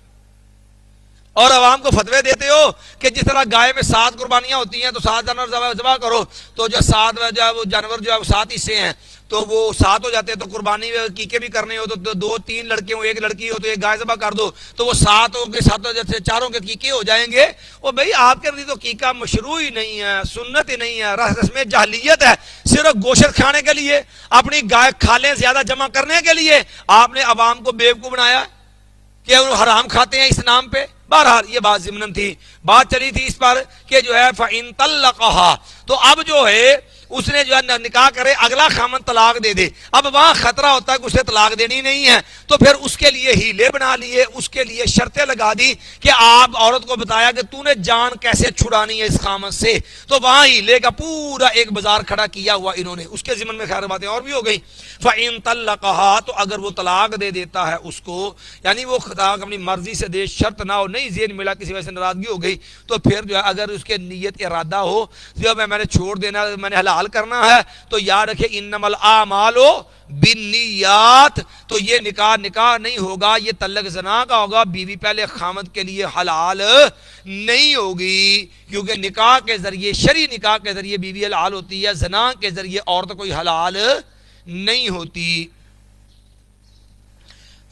اور عوام کو فتوے دیتے ہو کہ جس طرح گائے میں 7 قربانیاں ہوتی ہیں تو 7 جانور ذبح کرو, تو جو 7 جانور جو ہے وہ 7 حصے ہیں تو وہ 7 ہو جاتے ہیں. تو قربانی میں عقیقے بھی کرنے ہو تو 2-3 لڑکے ہو, 1 لڑکی ہو تو ایک گائے ذبح کر دو تو وہ 7 ہو کے 7 جیسے 4 کے عقیقے ہو جائیں گے. وہ بھائی آپ کے نزدیک تو عقیقہ مشروع ہی نہیں ہے, سنت ہی نہیں ہے, رسم جاہلیت ہے. صرف گوشت کھانے کے لیے, اپنی گائے کھالیں زیادہ جمع کرنے کے لیے آپ نے عوام کو بیوقوف بنایا کہ وہ حرام کھاتے ہیں اس نام پہ. بہرحال یہ بات ضمن تھی, بات چلی تھی اس پر کہ جو ہے فَإِن طَلَّقَهَا, تو اب جو ہے اس نے جو ہے نکاح کرے, اگلا خامن طلاق دے دے. اب وہاں خطرہ ہوتا ہے کہ اسے طلاق دینی نہیں ہے, تو پھر اس کے لیے ہیلے بنا لیے, اس کے لیے شرطیں لگا دی کہ آپ عورت کو بتایا کہ تو نے جان کیسے چھڑانی ہے اس خامن سے. تو وہاں ہیلے کا پورا ایک بازار کھڑا کیا ہوا انہوں نے. اس کے ضمن میں خیر باتیں اور بھی ہو گئی. فَإِن طَلَّقَهَا, تو اگر وہ طلاق دے دیتا ہے اس کو, یعنی وہ طلاق اپنی مرضی سے دے, شرط نہ ہو, نہیں زین ملا, کسی وجہ سے ناراضگی ہو گئی, تو پھر جو ہے اگر اس کے نیت ارادہ ہو جو میں نے چھوڑ دینا, میں نے حلال کرنا ہے, تو یاد رکھے انما الاعمال بالنیات, تو یہ نکاح نہیں ہوگا, یہ طلاق زنا کا ہوگا. بیوی پہلے خامد کے لیے حلال نہیں ہوگی, کیونکہ نکاح کے ذریعے, شرعی نکاح کے ذریعے بیوی حلال ہوتی ہے, زنا کے ذریعے عورت کوئی حلال نہیں ہوتی.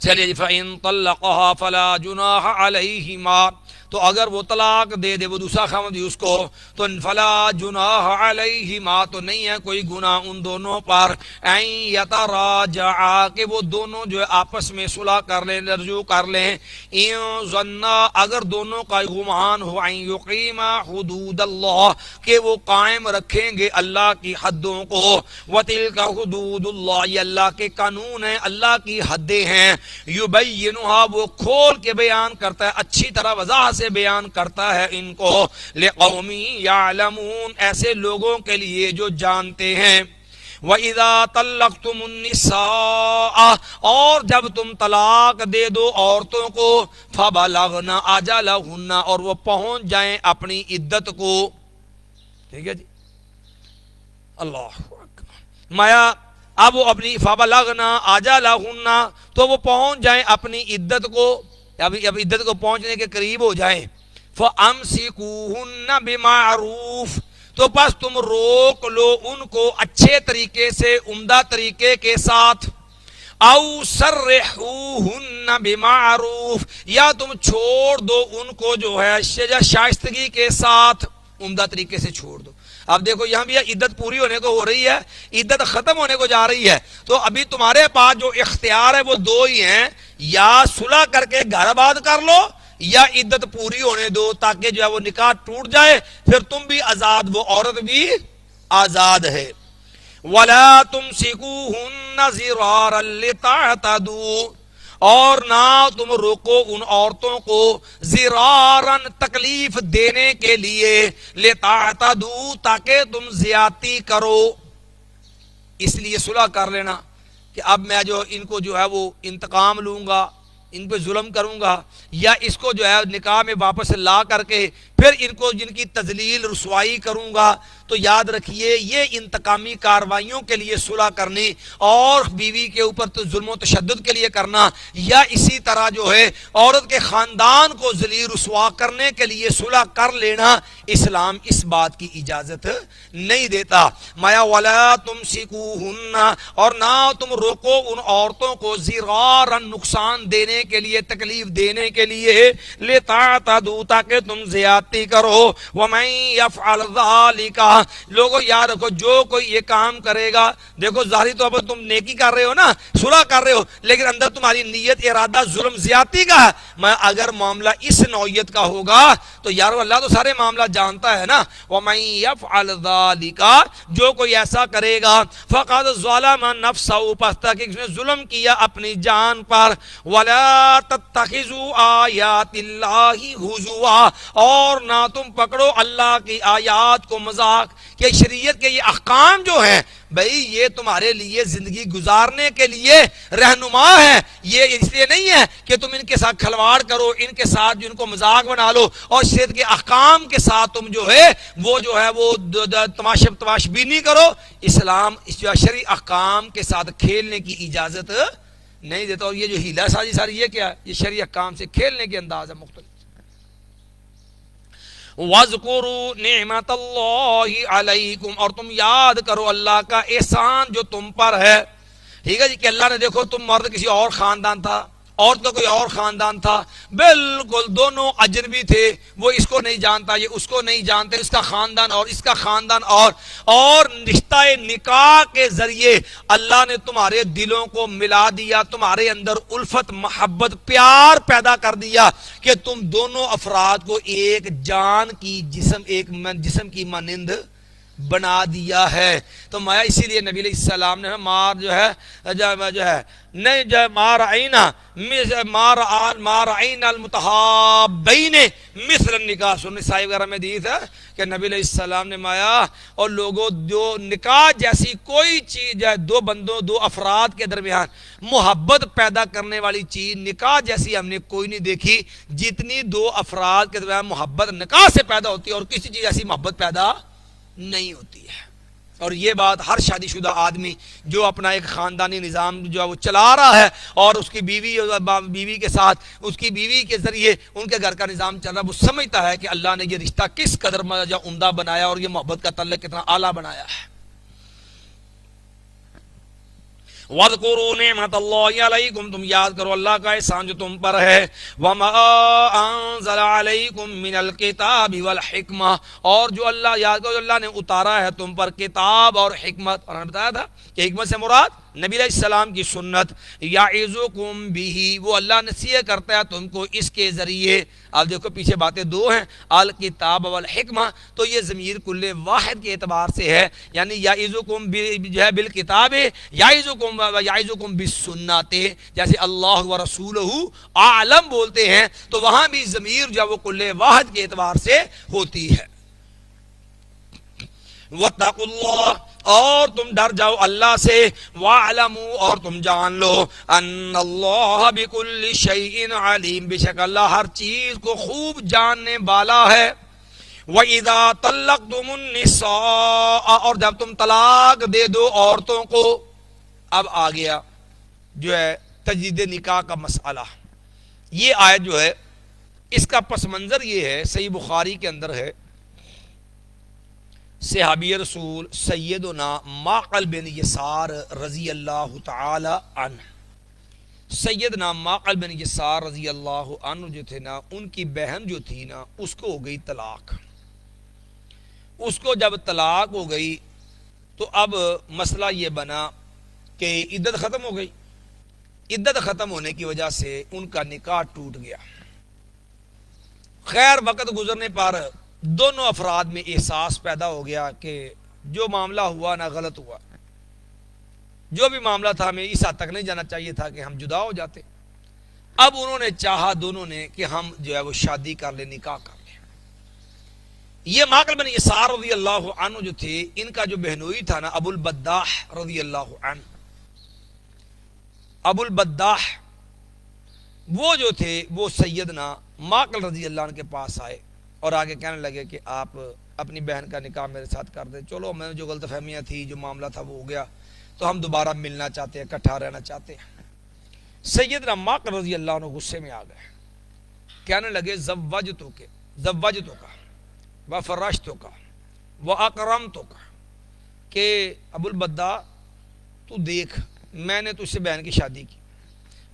چلیے جی, فَإِن طَلَّقَهَا فَلَا جُنَاحَ عَلَيْهِمَا, تو اگر وہ طلاق دے دے وہ دوسرا خاوند اس کو, تو فلا جناح علیہما, تو نہیں ہے کوئی گناہ ان دونوں پر, ان یتراجعا, کہ وہ دونوں جو ہے آپس میں صلح کر لیں, رجوع کر لیں, ان ظنا, اگر دونوں کا گمان ہو, ان یقیما حدود اللہ, کہ وہ قائم رکھیں گے اللہ کی حدوں کو, وتلک حدود اللہ, یہ اللہ کے قانون ہیں, اللہ کی حدیں ہیں, یبینھا, وہ کھول کے بیان کرتا ہے, اچھی طرح وضاحت سے بیان کرتا ہے ان کو, لقوم یعلمون, ایسے لوگوں کے لیے جو جانتے ہیں. وَإِذَا طَلَّقْتُمُ النِّسَاءَ, اور جب تم طلاق دے دو عورتوں کو, فَبَلَغْنَ أَجَلَهُنَّ, اور وہ پہنچ جائیں اپنی عدت کو. ٹھیک ہے جی, اللہ اکبر. مایا اب وہ اپنی فَبَلَغْنَ أَجَلَهُنَّ, تو وہ پہنچ جائیں اپنی عدت کو, اب عدت کو پہنچنے کے قریب ہو جائیں. فَأَمْسِكُوهُنَّ بِمَعْرُوفٍ, تو بس تم روک لو ان کو اچھے طریقے سے, عمدہ طریقے کے ساتھ. او سرحوهن بمعروف, یا تم چھوڑ دو ان کو جو ہے شائستگی کے ساتھ, عمدہ طریقے سے چھوڑ دو. اب دیکھو یہاں بھی عدت پوری ہونے کو ہو رہی ہے, عدت ختم ہونے کو جا رہی ہے, تو ابھی تمہارے پاس جو اختیار ہے وہ دو ہی ہیں, یا صلح کر کے گھر آباد کر لو, یا عدت پوری ہونے دو تاکہ جو ہے وہ نکاح ٹوٹ جائے, پھر تم بھی آزاد, وہ عورت بھی آزاد ہے. وَلَا تُمْسِكُوهُنَّ ضِرَارًا لِتَعْتَدُوا, اور نہ تم روکو ان عورتوں کو, ضِرَارًا, تکلیف دینے کے لیے, لِتَعْتَدُوا, تاکہ تم زیادتی کرو. اس لیے صلح کر لینا کہ اب میں جو ان کو جو ہے وہ انتقام لوں گا, ان پہ ظلم کروں گا, یا اس کو جو ہے نکاح میں واپس لا کر کے پھر ان کو جن کی تذلیل رسوائی کروں گا, تو یاد رکھیے یہ انتقامی کارروائیوں کے لیے صلح کرنی اور بیوی کے اوپر تو ظلم و تشدد کے لیے کرنا، یا اسی طرح جو ہے عورت کے خاندان کو ذلیل رسوا کرنے کے لیے صلح کر لینا، اسلام اس بات کی اجازت نہیں دیتا۔ مایا ولا تمسکوہن، اور نہ تم روکو ان عورتوں کو ضرارا نقصان دینے کے لیے، تکلیف دینے کے لیے، لتعتدوا تاکہ تم زیادتی کرو، ومن یفعل ذلک، لوگوں یاد رکھو جو کوئی یہ کام کرے گا، دیکھو ظاہری طور پر تم نیکی کر رہے ہو نا، صلح کر رہے ہو، لیکن اندر تمہاری نیت ارادہ ظلم زیادتی کا ہے۔ میں اگر معاملہ اس نوعیت کا ہوگا تو یارو اللہ تو سارے معاملہ جانتا ہے نا، ومن یفعل ذلک، جو کوئی ایسا کرے گا، فقد ظلم نفسہ، پس تک اس نے ظلم کیا اپنی جان پر، ولا تتخذوا آیات اللہ ہزوا، اور نہ تم پکڑو اللہ کی آیات کو مذاق، کہ شریعت کے یہ احکام جو ہیں بھئی یہ تمہارے لیے زندگی گزارنے کے لیے رہنما ہے، یہ اس لیے نہیں ہے کہ تم ان کے ساتھ کھلواڑ کرو، ان کے ساتھ ان کو مذاق بنا لو، اور شریعت کے احکام کے ساتھ تم جو ہے وہ تماش بینی کرو۔ اسلام اس شرعی احکام کے ساتھ کھیلنے کی اجازت نہیں دیتا، اور یہ جو ہیلا سازی ساری یہ کیا ہے؟ یہ شرعی احکام سے کھیلنے کے انداز ہے مختلف۔ وَاذْكُرُوا نِعْمَةَ اللَّهِ عَلَيْكُمْ، اور تم یاد کرو اللہ کا احسان جو تم پر ہے، ٹھیک ہے جی، کہ اللہ نے دیکھو تم مرد کسی اور خاندان تھا، عورت کا کوئی اور خاندان تھا، بالکل دونوں اجنبی تھے، وہ اس کو نہیں جانتا، یہ اس کو نہیں جانتے، اس کا خاندان اور اس کا خاندان اور رشتہ نکاح کے ذریعے اللہ نے تمہارے دلوں کو ملا دیا، تمہارے اندر الفت، محبت، پیار پیدا کر دیا کہ تم دونوں افراد کو ایک جان کی جسم کی مانند بنا دیا ہے۔ تو میں اسی لیے نبی علیہ السلام نے ما رأینا المتحابین مثل النکاح، نسائی وغیرہ میں حدیث ہے کہ نبی علیہ السلام نے مایا اور لوگوں جو نکاح جیسی کوئی چیز ہے، دو افراد کے درمیان محبت پیدا کرنے والی چیز نکاح جیسی ہم نے کوئی نہیں دیکھی، جتنی دو افراد کے درمیان محبت نکاح سے پیدا ہوتی ہے، اور کسی چیز ایسی محبت پیدا نہیں ہوتی ہے۔ اور یہ بات ہر شادی شدہ آدمی جو اپنا ایک خاندانی نظام جو ہے وہ چلا رہا ہے، اور اس کی بیوی کے ساتھ، اس کی بیوی کے ذریعے ان کے گھر کا نظام چل رہا ہے، وہ سمجھتا ہے کہ اللہ نے یہ رشتہ کس قدر عمدہ بنایا اور یہ محبت کا تعلق کتنا اعلیٰ بنایا ہے۔ وَاذْكُرُوا نِعْمَةَ اللَّهِ عَلَيْكُمْ، تم یاد کرو اللہ کا احسان جو تم پر ہے، وَمَا أَنزَلَ عَلَيْكُمْ مِنَ الْكِتَابِ وَالْحِكْمَةِ، اور جو اللہ یاد کرو اللہ نے اتارا ہے تم پر کتاب اور حکمت، اور ہم نے بتایا تھا کہ حکمت سے مراد نبی علیہ السلام کی سنت، یعظکم بہ، وہ اللہ نصیحت کرتا ہے تم کو اس کے ذریعے۔ اب دیکھو پیچھے باتیں دو ہیں، الکتاب والحکمہ، تو یہ ضمیر کل واحد کے اعتبار سے ہے، یعنی یعظکم جو ہے بالکتاب، یعظکم بالسنت، جیسے اللہ و رسولہ اعلم بولتے ہیں تو وہاں بھی ضمیر جو ہے وہ کل واحد کے اعتبار سے ہوتی ہے۔ واتقوا اللہ، اور تم ڈر جاؤ اللہ سے، وَاعْلَمُوا، اور تم جان لو، ان اللہ بکل شیء علیم، بے شک اللہ ہر چیز کو خوب جاننے والا ہے۔ وَإِذَا طَلَّقْتُمُ النِّسَاءَ، اور جب تم طلاق دے دو عورتوں کو، اب آ گیا جو ہے تجدید نکاح کا مسئلہ۔ یہ آیت جو ہے اس کا پس منظر یہ ہے، صحیح بخاری کے اندر ہے، صحابی رسول سیدنا معقل بن یسار رضی اللہ تعالی عنہ، سیدنا معقل بن یسار رضی اللہ عنہ جو تھے نا، ان کی بہن جو تھی نا اس کو ہو گئی طلاق۔ اس کو جب طلاق ہو گئی تو اب مسئلہ یہ بنا کہ عدت ختم ہو گئی، عدت ختم ہونے کی وجہ سے ان کا نکاح ٹوٹ گیا۔ خیر وقت گزرنے پر دونوں افراد میں احساس پیدا ہو گیا کہ جو معاملہ ہوا نا غلط ہوا، جو بھی معاملہ تھا ہمیں اس حد تک نہیں جانا چاہیے تھا کہ ہم جدا ہو جاتے۔ اب انہوں نے چاہا دونوں نے کہ ہم جو ہے وہ شادی کر لیں، نکاح کر لیں۔ یہ معقل بن یسار رضی اللہ عنہ جو تھے، ان کا جو بہنوئی تھا نا ابو البداح رضی اللہ عنہ، ابو البداح وہ جو تھے وہ سیدنا معقل رضی اللہ عنہ کے پاس آئے اور آگے کہنے لگے کہ آپ اپنی بہن کا نکاح میرے ساتھ کر دے، چلو میں جو غلط فہمیاں تھی، جو معاملہ تھا وہ ہو گیا، تو ہم دوبارہ ملنا چاہتے ہیں، اکٹھا رہنا چاہتے ہیں۔ سیدنا ماق رضی اللہ عنہ غصے میں آ گئے، کہنے لگے زوجتو کا وفرشتو کا واکرمتو کا، کہ ابو البدا تو دیکھ، میں نے تجھ سے بہن کی شادی کی،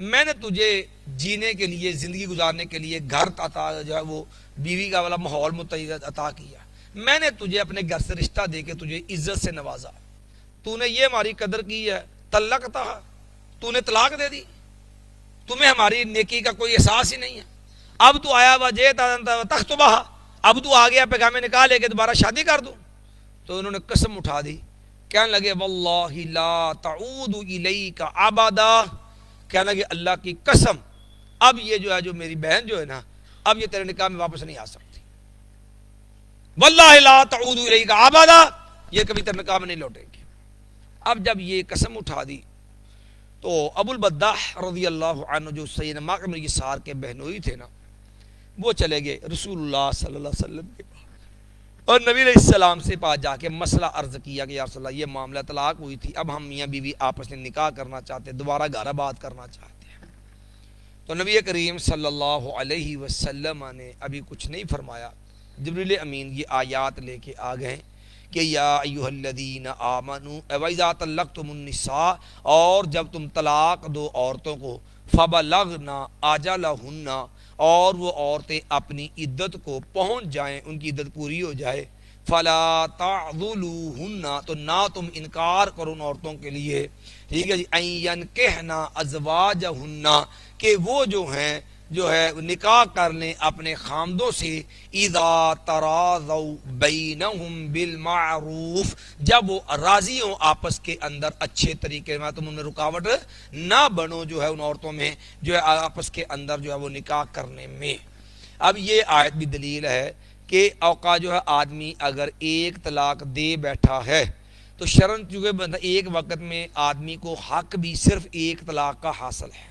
میں نے تجھے جینے کے لیے، زندگی گزارنے کے لیے گھر عطا، جو ہے وہ بیوی کا والا ماحول متعین عطا کیا، میں نے تجھے اپنے گھر سے رشتہ دے کے تجھے عزت سے نوازا، تو نے یہ ہماری قدر کی ہے، طلقتہ، تو نے طلاق دے دی، تمہیں ہماری نیکی کا کوئی احساس ہی نہیں ہے، اب تو آیا وجہ تختبہ، اب تو آ گیا پیغام نکاح لے کے دوبارہ شادی کر دوں۔ تو انہوں نے قسم اٹھا دی، کہنے لگے واللہ لا تعود الیک ابدا، کہنے لگے اللہ کی قسم، اب یہ جو ہے جو میری بہن جو ہے نا، اب یہ تیرے نکاح میں واپس نہیں آ سکتی، واللہ لا تعود الیک ابدا، یہ کبھی تیرے نکاح میں نہیں لوٹے گی۔ اب جب یہ قسم اٹھا دی تو ابو البداح رضی اللہ عنہ جو سیدنا ماق بن یسار کے بہنوئی تھے نا، وہ چلے گئے رسول اللہ صلی اللہ علیہ وسلم کے پاس، اور نبی علیہ السلام سے پاس جا کے مسئلہ عرض کیا کہ یا رسول اللہ یہ معاملہ، طلاق ہوئی تھی، اب ہم میاں بیوی آپس میں نکاح کرنا چاہتے ہیں، دوبارہ گھر آباد کرنا چاہتے ہیں۔ تو نبی کریم صلی اللہ علیہ وسلم نے ابھی کچھ نہیں فرمایا، جبریل امین یہ آیات لے کے آ گئے کہ یا ایھا الذین آمنوا وَإِذَا طَلَّقْتُمُ النِّسَاءَ، اور جب تم طلاق دو عورتوں کو، فَبَلَغْنَ أَجَلَهُنَّ، اور وہ عورتیں اپنی عدت کو پہنچ جائیں، ان کی عدت پوری ہو جائے، فَلَا تَعْضُلُوهُنَّ، تو نہ تم انکار کرو ان عورتوں کے لیے، ٹھیک ہے جی، أَن يَنكِحْنَ أَزْوَاجَهُنَّ، کہ وہ جو ہے نکاح کر لیں اپنے خامدوں سے، اذا تراضوا بینہم بالمعروف، جب وہ راضی ہوں آپس کے اندر اچھے طریقے میں، تم ان میں رکاوٹ نہ بنو جو ہے ان عورتوں میں جو ہے آپس کے اندر جو ہے وہ نکاح کرنے میں۔ اب یہ آیت بھی دلیل ہے کہ اوقات جو ہے آدمی اگر ایک طلاق دے بیٹھا ہے تو شرن چونکہ ایک وقت میں آدمی کو حق بھی صرف ایک طلاق کا حاصل ہے،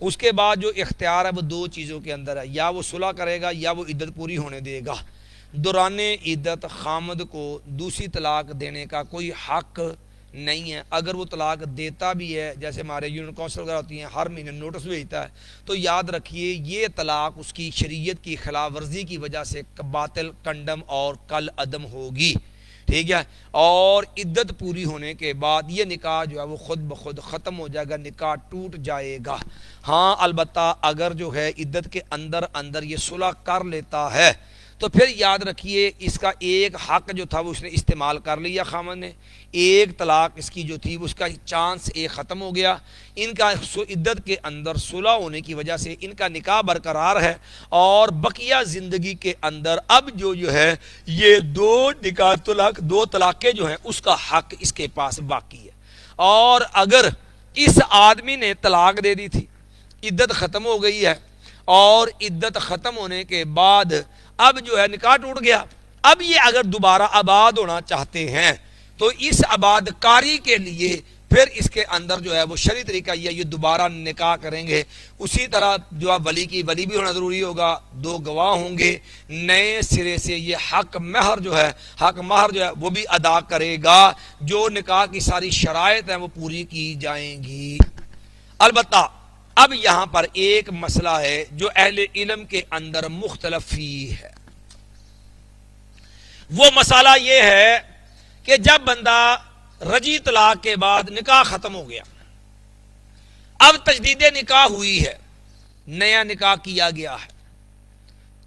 اس کے بعد جو اختیار ہے وہ دو چیزوں کے اندر ہے، یا وہ صلح کرے گا یا وہ عدت پوری ہونے دے گا۔ دوران عدت خامد کو دوسری طلاق دینے کا کوئی حق نہیں ہے، اگر وہ طلاق دیتا بھی ہے، جیسے ہمارے یونین کونسل وغیرہ ہوتی ہیں ہر مہینے نوٹس بھیجتا ہے، تو یاد رکھیے یہ طلاق اس کی شریعت کی خلاف ورزی کی وجہ سے باطل، کنڈم اور کل عدم ہوگی، ٹھیک ہے، اور عدت پوری ہونے کے بعد یہ نکاح جو ہے وہ خود بخود ختم ہو جائے گا، نکاح ٹوٹ جائے گا۔ ہاں البتہ اگر جو ہے عدت کے اندر یہ صلح کر لیتا ہے تو پھر یاد رکھیے اس کا ایک حق جو تھا وہ اس نے استعمال کر لیا خامن نے، ایک طلاق اس کی جو تھی اس کا چانس ایک ختم ہو گیا، ان کا عدت کے اندر صلح ہونے کی وجہ سے ان کا نکاح برقرار ہے، اور بقیہ زندگی کے اندر اب جو ہے یہ دو طلاقیں جو ہیں اس کا حق اس کے پاس باقی ہے۔ اور اگر اس آدمی نے طلاق دے دی تھی، عدت ختم ہو گئی ہے، اور عدت ختم ہونے کے بعد اب جو ہے نکاح ٹوٹ گیا، اب یہ اگر دوبارہ آباد ہونا چاہتے ہیں تو اس آباد کاری کے لیے پھر اس کے اندر جو ہے وہ شرعی طریقہ یہ دوبارہ نکاح کریں گے، اسی طرح جو ہے ولی بھی ہونا ضروری ہوگا، دو گواہ ہوں گے، نئے سرے سے یہ حق مہر جو ہے وہ بھی ادا کرے گا، جو نکاح کی ساری شرائط ہیں وہ پوری کی جائیں گی۔ البتہ اب یہاں پر ایک مسئلہ ہے جو اہل علم کے اندر مختلف فی ہے، وہ مسئلہ یہ ہے کہ جب بندہ رجی طلاق کے بعد نکاح ختم ہو گیا، اب تجدید نکاح ہوئی ہے، نیا نکاح کیا گیا ہے،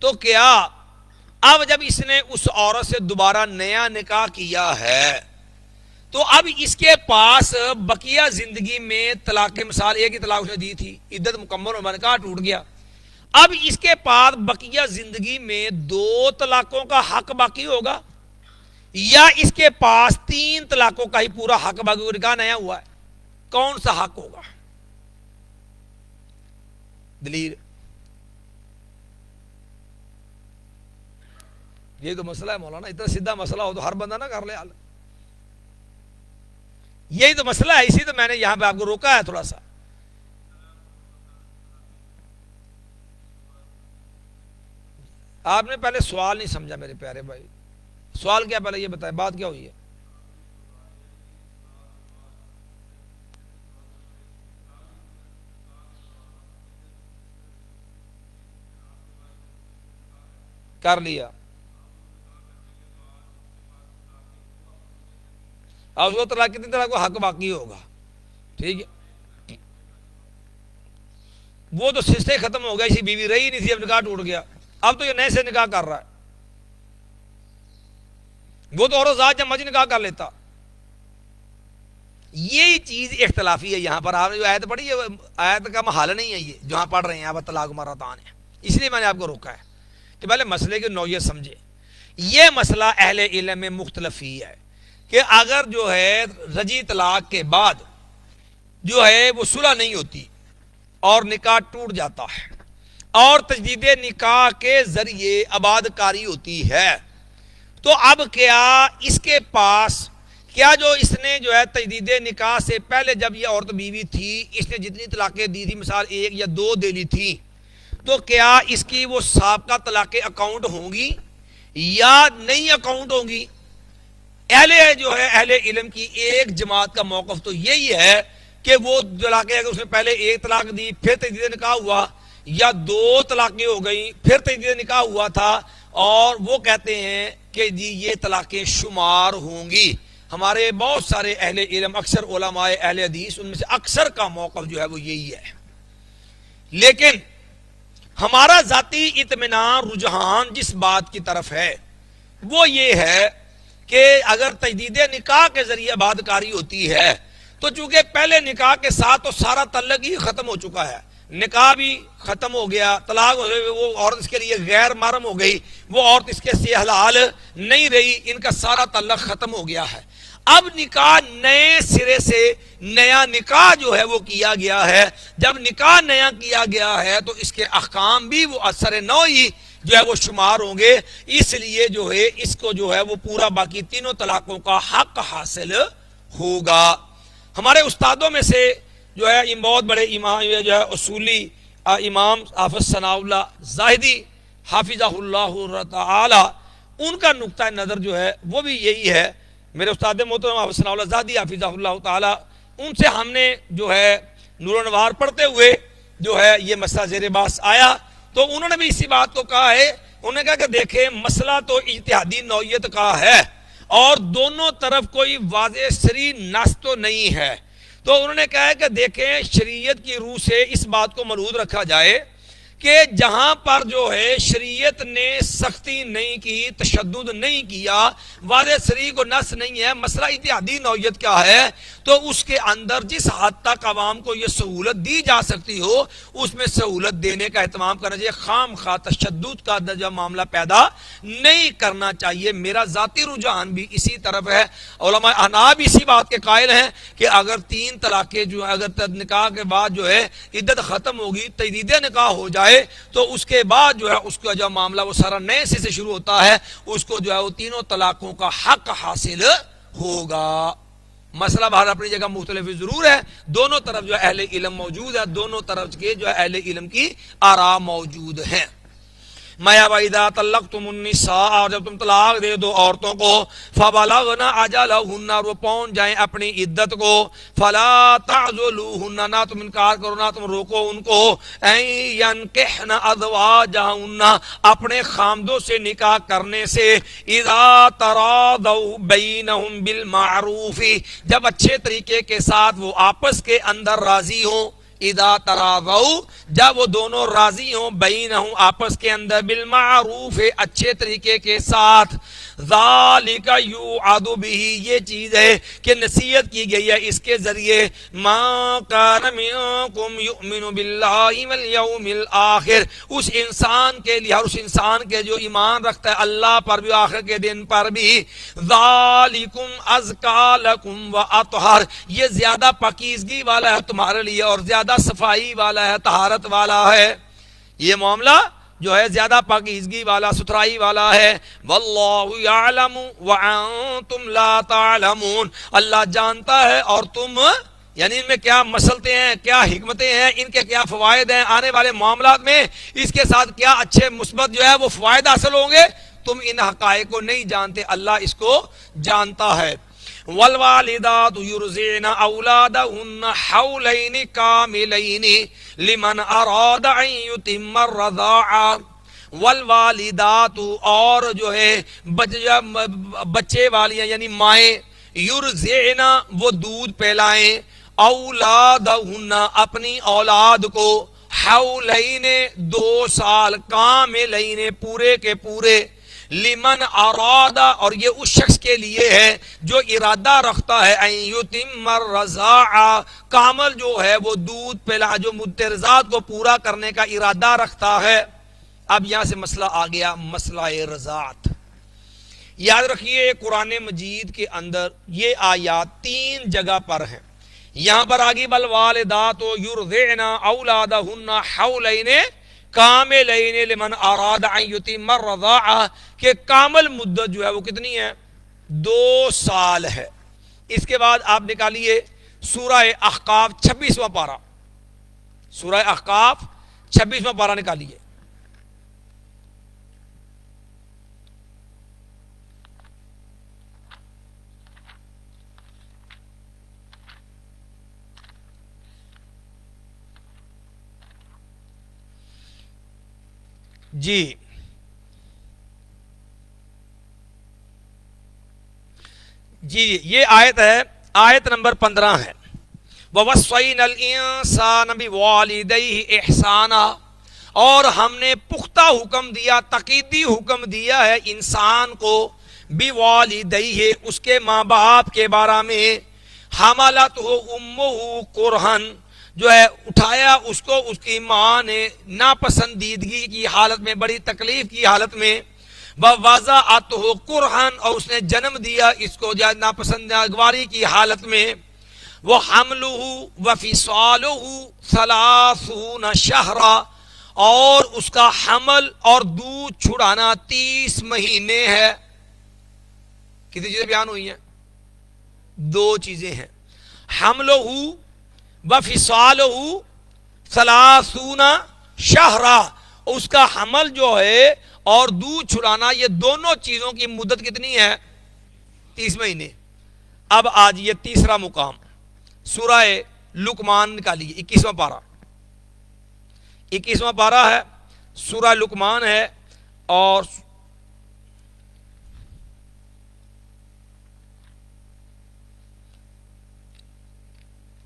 تو کیا اب جب اس نے اس عورت سے دوبارہ نیا نکاح کیا ہے تو اب اس کے پاس بقیہ زندگی میں طلاق، مثال ایک ہی طلاق اس نے دی تھی، عدت مکمل ہو، نکاح ٹوٹ گیا، اب اس کے پاس بقیہ زندگی میں دو طلاقوں کا حق باقی ہوگا، یا اس کے پاس تین طلاقوں کا ہی پورا حق باقی ہوگا، نکاح نیا ہوا ہے، کون سا حق ہوگا؟ دلیل یہ تو مسئلہ ہے مولانا، اتنا سیدھا مسئلہ ہو تو ہر بندہ نہ کر لے حل، یہی تو مسئلہ ہے، اسی تو میں نے یہاں پہ آپ کو روکا ہے تھوڑا سا۔ آپ نے پہلے سوال نہیں سمجھا میرے پیارے بھائی، سوال کیا پہلے یہ بتائیں، بات کیا ہوئی ہے؟ کر لیا، اب اس کو طلاق کتنی طرح کو حق باقی ہوگا، ٹھیک ہے؟ وہ تو سلسلے ختم ہو گیا، اسی بیوی رہی نہیں تھی، اب نکاح ٹوٹ گیا، اب تو یہ نئے سے نکاح کر رہا ہے، وہ تو اور ذات جب مرضی نکاح کر لیتا۔ یہی چیز اختلافی ہے یہاں پر۔ آپ نے جو آیت پڑھی ہے، آیت کا محال نہیں ہے یہ جہاں پڑھ رہے ہیں آپ، طلاق مرتان ہے، اس لیے میں نے آپ کو روکا ہے کہ پہلے مسئلے کی نوعیت سمجھے۔ یہ مسئلہ اہل علم میں مختلف ہی ہے کہ اگر جو ہے رجی طلاق کے بعد جو ہے وہ صلح نہیں ہوتی اور نکاح ٹوٹ جاتا ہے اور تجدید نکاح کے ذریعے آباد کاری ہوتی ہے، تو اب کیا اس کے پاس کیا جو اس نے جو ہے تجدید نکاح سے پہلے جب یہ عورت بیوی تھی، اس نے جتنی طلاقیں دی تھی، مثال 1 یا 2 دے لی تھی، تو کیا اس کی وہ سابقہ طلاقیں اکاؤنٹ ہوں گی یا نہیں اکاؤنٹ ہوں گی؟ اہل علم کی ایک جماعت کا موقف تو یہی ہے کہ وہ طلاقیں اگر اس نے پہلے 1 طلاق دی پھر تجدید نکاح ہوا، یا 2 طلاقیں ہو گئیں پھر تجدید نکاح ہوا تھا، اور وہ کہتے ہیں کہ جی یہ طلاقیں شمار ہوں گی۔ ہمارے بہت سارے اہل علم، اکثر علماء اہل حدیث، ان میں سے اکثر کا موقف جو ہے وہ یہی ہے۔ لیکن ہمارا ذاتی اطمینان، رجحان جس بات کی طرف ہے وہ یہ ہے کہ اگر تجدید نکاح کے ذریعے آباد کاری ہوتی ہے تو چونکہ پہلے نکاح کے ساتھ تو سارا تعلق ہی ختم ہو چکا ہے، نکاح بھی ختم ہو گیا، طلاق ہو گئی، وہ عورت اس کے لیے غیر محرم ہو گئی، وہ عورت اس کے سے حلال نہیں رہی، ان کا سارا تعلق ختم ہو گیا ہے۔ اب نکاح نئے سرے سے نیا نکاح جو ہے وہ کیا گیا ہے۔ جب نکاح نیا کیا گیا ہے تو اس کے احکام بھی وہ اثر نو ہی جو ہے وہ شمار ہوں گے، اس لیے جو ہے اس کو جو ہے وہ پورا باقی 3 طلاقوں کا حق حاصل ہوگا۔ ہمارے استادوں میں سے جو ہے بہت بڑے امام جو ہے اصولی امام حافظ ثناء اللہ زاہدی حافظہ اللہ تعالی، ان کا نقطہ نظر جو ہے وہ بھی یہی ہے۔ میرے استاد محترم حافظ ثناء اللہ زاہدی حافظہ اللہ تعالی، ان سے ہم نے جو ہے نور و انوار پڑھتے ہوئے جو ہے یہ مسئلہ زیر بحث آیا تو انہوں نے بھی اسی بات کو کہا ہے۔ انہوں نے کہا کہ دیکھیں مسئلہ تو اجتہادی نوعیت کا ہے اور دونوں طرف کوئی واضح صریح نص تو نہیں ہے، تو انہوں نے کہا ہے کہ دیکھیں شریعت کی روح سے اس بات کو ملحوظ رکھا جائے کہ جہاں پر جو ہے شریعت نے سختی نہیں کی، تشدد نہیں کیا، واضح صریح کو نص نہیں ہے، مسئلہ اجتہادی نوعیت کا ہے، تو اس کے اندر جس حد تک عوام کو یہ سہولت دی جا سکتی ہو اس میں سہولت دینے کا اہتمام کرنا چاہیے، خام خواہ تشدد کا جو معاملہ پیدا نہیں کرنا چاہیے۔ میرا ذاتی رجحان بھی اسی طرف ہے۔ علماء احناف بھی اسی بات کے قائل ہیں کہ اگر 3 طلاقیں جو اگر نکاح کے بعد جو ہے عدت ختم ہوگی، تجدید نکاح ہو جائے تو اس کے بعد جو ہے اس کا جو معاملہ وہ سارا نئے سے شروع ہوتا ہے، اس کو جو ہے وہ 3 طلاقوں کا حق حاصل ہوگا۔ مسئلہ باہر اپنی جگہ مختلف ضرور ہے، دونوں طرف جو اہل علم موجود ہے، دونوں طرف کے جو اہل علم کی آراء موجود ہیں۔ مَا وَإِذَا طَلَّقْتُمُ النِّسَاءَ، اور جب تم طلاق دے دو عورتوں کو، فَبَلَغْنَ أَجَلَهُنَّ، اور وہ پہنچ جائیں اپنی عدت کو، فَلَا تَعْضُلُوهُنَّ، نہ تم انکار کرو، نہ تم روکو ان کو، أَن يَنكِحْنَ أَزْوَاجَهُنَّ، اپنے خامدوں سے نکاح کرنے سے، إِذَا تَرَاضَوْا بَيْنَهُمْ بِالْمَعْرُوفِ، جب اچھے طریقے کے ساتھ وہ آپس کے اندر راضی ہوں، اذا تراضوا، جب وہ دونوں راضی ہوں، بینہم آپس کے اندر، بالمعروف اچھے طریقے کے ساتھ، ذالک یوعظ بہ، یہ چیز ہے کہ نصیحت کی گئی ہے اس کے ذریعے، ما کان منکم یؤمن باللہ والیوم الآخر، اس انسان کے لیے، اور اس انسان کے جو ایمان رکھتا ہے اللہ پر بھی، آخر کے دن پر بھی، ذالکم ازکا لکم واطہر، یہ زیادہ پاکیزگی والا ہے تمہارے لیے اور زیادہ صفائی والا ہے، طہارت والا ہے، یہ معاملہ جو ہے زیادہ پاکیزگی والا، ستھرائی والا ہے۔ واللہ یعلم وانتم لا تعلمون، اللہ جانتا ہے اور تم، یعنی ان میں کیا مسلطیں ہیں، کیا حکمتیں ہیں، ان کے کیا فوائد ہیں، آنے والے معاملات میں اس کے ساتھ کیا اچھے مثبت جو ہے وہ فوائد حاصل ہوں گے، تم ان حقائق کو نہیں جانتے، اللہ اس کو جانتا ہے۔ والوالدات یرضعن اولادهن حولین کاملین لمن اراد ان یتم الرضاعہ۔ والوالدات اور جو ہے بچے والیاں یعنی مائیں، یرضعن وہ دودھ پہلائیں، اولادہن اپنی اولاد کو، حولین 2 سال، کاملین پورے کے پورے، لمن ارادہ اور یہ اس شخص کے لیے ہے جو ارادہ رکھتا ہے، ان یتم الرضاعہ کامل جو ہے وہ دودھ پلا، جو مترضات کو پورا کرنے کا ارادہ رکھتا ہے۔ اب یہاں سے مسئلہ آ گیا، مسئلہ رضاعت۔ یاد رکھیے قرآن مجید کے اندر یہ آیات 3 جگہ پر ہیں۔ یہاں پر آگی والوالدات یرضعن اولادہن حولین کاملین لمن اراد ان یتم الرضاعہ کہ کامل مدت جو ہے وہ کتنی ہے؟ 2 سال ہے۔ اس کے بعد آپ نکالیے سورہ احقاف 26واں پارہ، سورہ احقاف 26واں پارہ نکالیے۔ جی یہ آیت ہے، آیت نمبر 15 ہے۔ وَوَصَّيْنَا الْإِنسَانَ بِوَالِدَيْهِ إِحْسَانًا اور ہم نے پختہ حکم دیا، تقیدی حکم دیا ہے انسان کو، بِوَالِدَيْهِ اس کے ماں باپ کے بارے میں، حَمَلَتْهُ أُمُّهُ كُرْهًا جو ہے اٹھایا اس کو اس کی ماں نے ناپسندیدگی کی حالت میں، بڑی تکلیف کی حالت میں، وَوَضَعَتْهُ كُرْهًا اور اس نے جنم دیا اس کو ناپسندگواری کی حالت میں، وَحَمْلُهُ وَفِصَالُهُ 30 شهرًا اور اس کا حمل اور دودھ چھڑانا 30 مہینے ہے۔ کتنی چیزیں بیان ہوئی ہیں؟ 2 چیزیں ہیں، حملُهُ وَفِصَالُهُ 30 شهرًا اس کا حمل جو ہے اور دودھ چھڑانا، یہ دونوں چیزوں کی مدت کتنی ہے؟ 30 مہینے۔ اب آج یہ تیسرا مقام سورہ لقمان نکالیے، 21واں پارہ، 21واں پارہ ہے، سورہ لقمان ہے، اور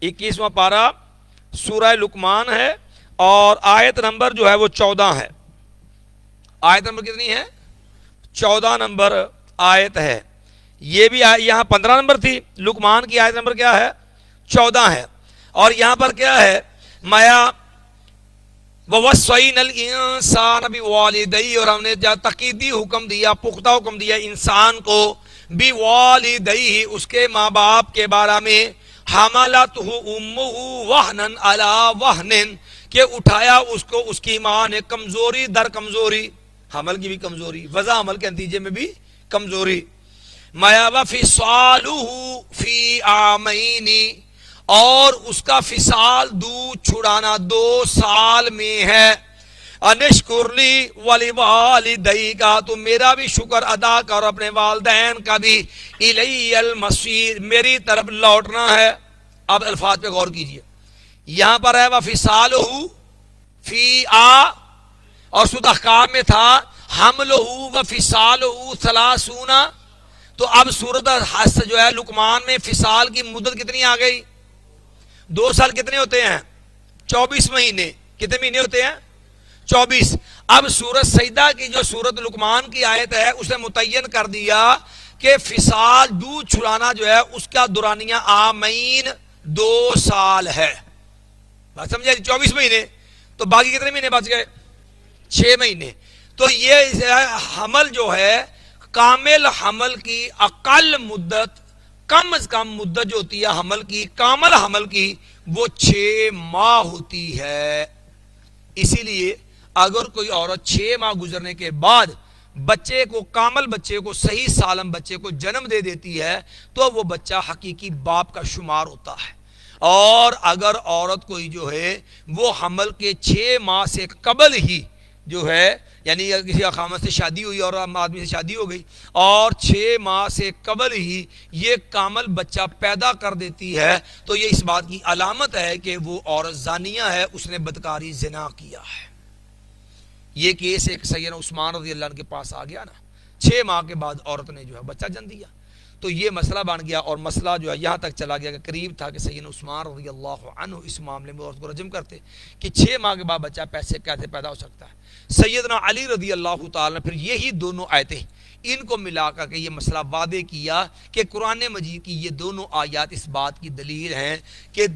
21واں پارہ سورہ لقمان ہے، اور آیت نمبر جو ہے وہ 14 ہے۔ آیت نمبر کتنی ہے؟ 14 نمبر آیت ہے۔ یہ بھی یہاں 15 نمبر تھی، لقمان کی آیت نمبر کیا ہے؟ 14 ہے، اور یہاں پر کیا ہے؟ مایا وَوَصَّيْنَا الْإِنسَانَ بِوَالِدَيْهِ اور ہم نے تقیدی حکم دیا، پختہ حکم دیا انسان کو، بِوَالِدَيْهِ اس کے ماں باپ کے بارے میں، حَمَلَتْهُ أُمُّهُ وَهْنًا عَلَى وَهْنٍ کہ اٹھایا اس کو اس کی ماں نے کمزوری در کمزوری، حمل کی بھی کمزوری، وضع حمل کے نتیجے میں بھی کمزوری، مَا وَفِصَالُهُ فِي عَامَيْنِ اور اس کا فصال دودھ چھڑانا 2 سال میں ہے، انشکر لی وَلِوَالِدَيْكَ تو میرا بھی شکر ادا کر اپنے والدین کا بھی، اِلَيَّ الْمَصِيرُ میری طرف لوٹنا ہے۔ اب الفاظ پہ غور کیجئے، یہاں پر ہے وَفِصَالُهُ فِي اور سورۃ احقاف میں تھا حَمْلُهُ وَفِصَالُهُ 30 تو اب سورۃ جو ہے لقمان میں فصال کی مدت کتنی آ گئی؟ 2 سال کتنے ہوتے ہیں؟ 24 مہینے۔ کتنے مہینے ہوتے ہیں؟ 24۔ اب سورۃ سجدہ کی جو سورۃ لقمان کی آیت ہے اسے متعین کر دیا کہ فصال دودھ چھڑانا جو ہے اس کا دورانیہ عامین 2 سال ہے۔ بات سمجھے؟ 24 مہینے، تو باقی کتنے مہینے بچ گئے؟ 6 مہینے۔ تو یہ حمل جو ہے، کامل حمل کی اقل مدت، کم از کم مدت جو ہوتی ہے حمل کی، کامل حمل کی، وہ 6 ماہ ہوتی ہے۔ اسی لیے اگر کوئی عورت 6 ماہ گزرنے کے بعد بچے کو، کامل بچے کو، صحیح سالم بچے کو جنم دے دیتی ہے تو وہ بچہ حقیقی باپ کا شمار ہوتا ہے۔ اور اگر عورت کوئی جو ہے وہ حمل کے 6 ماہ سے قبل ہی جو ہے یعنی کسی اقامت سے شادی ہوئی اور آدمی سے شادی ہو گئی اور 6 ماہ سے قبل ہی یہ کامل بچہ پیدا کر دیتی ہے تو یہ اس بات کی علامت ہے کہ وہ عورت زانیہ ہے، اس نے بدکاری زنا کیا ہے۔ یہ کیس ایک سیدنا عثمان رضی اللہ عنہ کے پاس آ گیا نا، 6 ماہ کے بعد عورت نے جو ہے بچہ جن دیا، تو یہ مسئلہ بن گیا اور مسئلہ جو ہے یہاں تک چلا گیا کہ قریب تھا کہ سیدنا عثمان رضی اللہ عنہ اس معاملے میں عورت کو رجم کرتے کہ 6 ماہ کے بعد بچہ کیسے پیدا ہو سکتا ہے۔ سیدنا علی رضی اللہ تعالی نے پھر یہی دونوں آیتیں ان کو ملا کر کے یہ مسئلہ واضح کیا کہ قرآن مجید کی یہ دونوں آیات اس بات کی دلیل ہیں کہ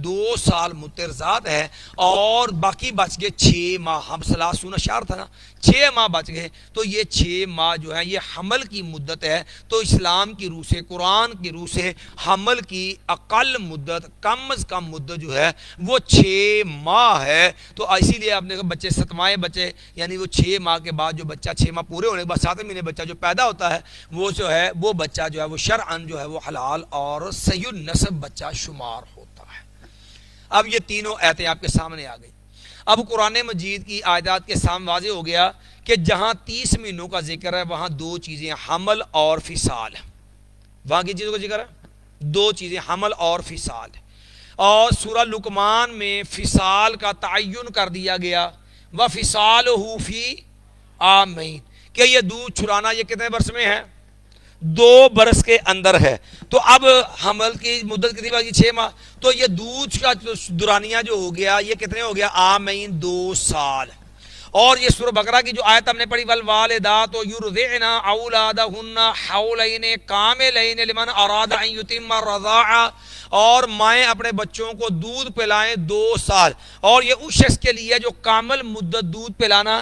2 سال مترزاد ہے اور باقی بچ گئے 6 ماہ، ہم 30 اشہر تھا نا، 6 ماہ بچ گئے، تو یہ 6 ماہ جو ہے یہ حمل کی مدت ہے، تو اسلام کی روح سے، قرآن کی روح سے حمل کی اقل مدت، کم از کم مدت جو ہے وہ 6 ماہ ہے۔ تو اسی لیے آپ نے بچے 7 بچے یعنی وہ 6 ماہ کے بعد جو بچہ 6 ماہ پورے ہونے کے بعد 7ویں مہینے بچہ جو پیدا ہوتا ہے وہ جو ہے وہ بچہ جو ہے وہ شرعاً جو ہے وہ حلال اور صحیح النسب بچہ شمار ہوتا ہے۔ اب یہ تینوں آیتیں آپ کے سامنے آ گئی۔ اب قرآن مجید کی آیات کے سامنے واضح ہو گیا کہ جہاں 30 مہینوں کا ذکر ہے وہاں 2 چیزیں حمل اور فصال، وہاں کی چیزوں کا ذکر ہے 2 چیزیں حمل اور فصال، اور سورہ لقمان میں فصال کا تعین کر دیا گیا، وَفِصَالُهُ فِي عَامَيْنِ، کہ یہ دودھ چھلانا یہ کتنے برس میں ہے؟ 2 برس کے اندر ہے۔ تو اب حمل کی مدت کتنی باقی 6 ماہ، تو یہ دودھ کا دورانیہ جو ہو گیا یہ کتنے ہو گیا؟ عامین 2 سال۔ اور یہ سورہ بقرہ کی جو آیت ہم نے پڑھی والوالدات یرضعن اولادہن حولین کاملین لمن اراد ان یتم الرضاعہ، اور مائیں اپنے بچوں کو دودھ پلائیں 2 سال، اور یہ اس شخص کے لیے جو کامل مدت دودھ پلانا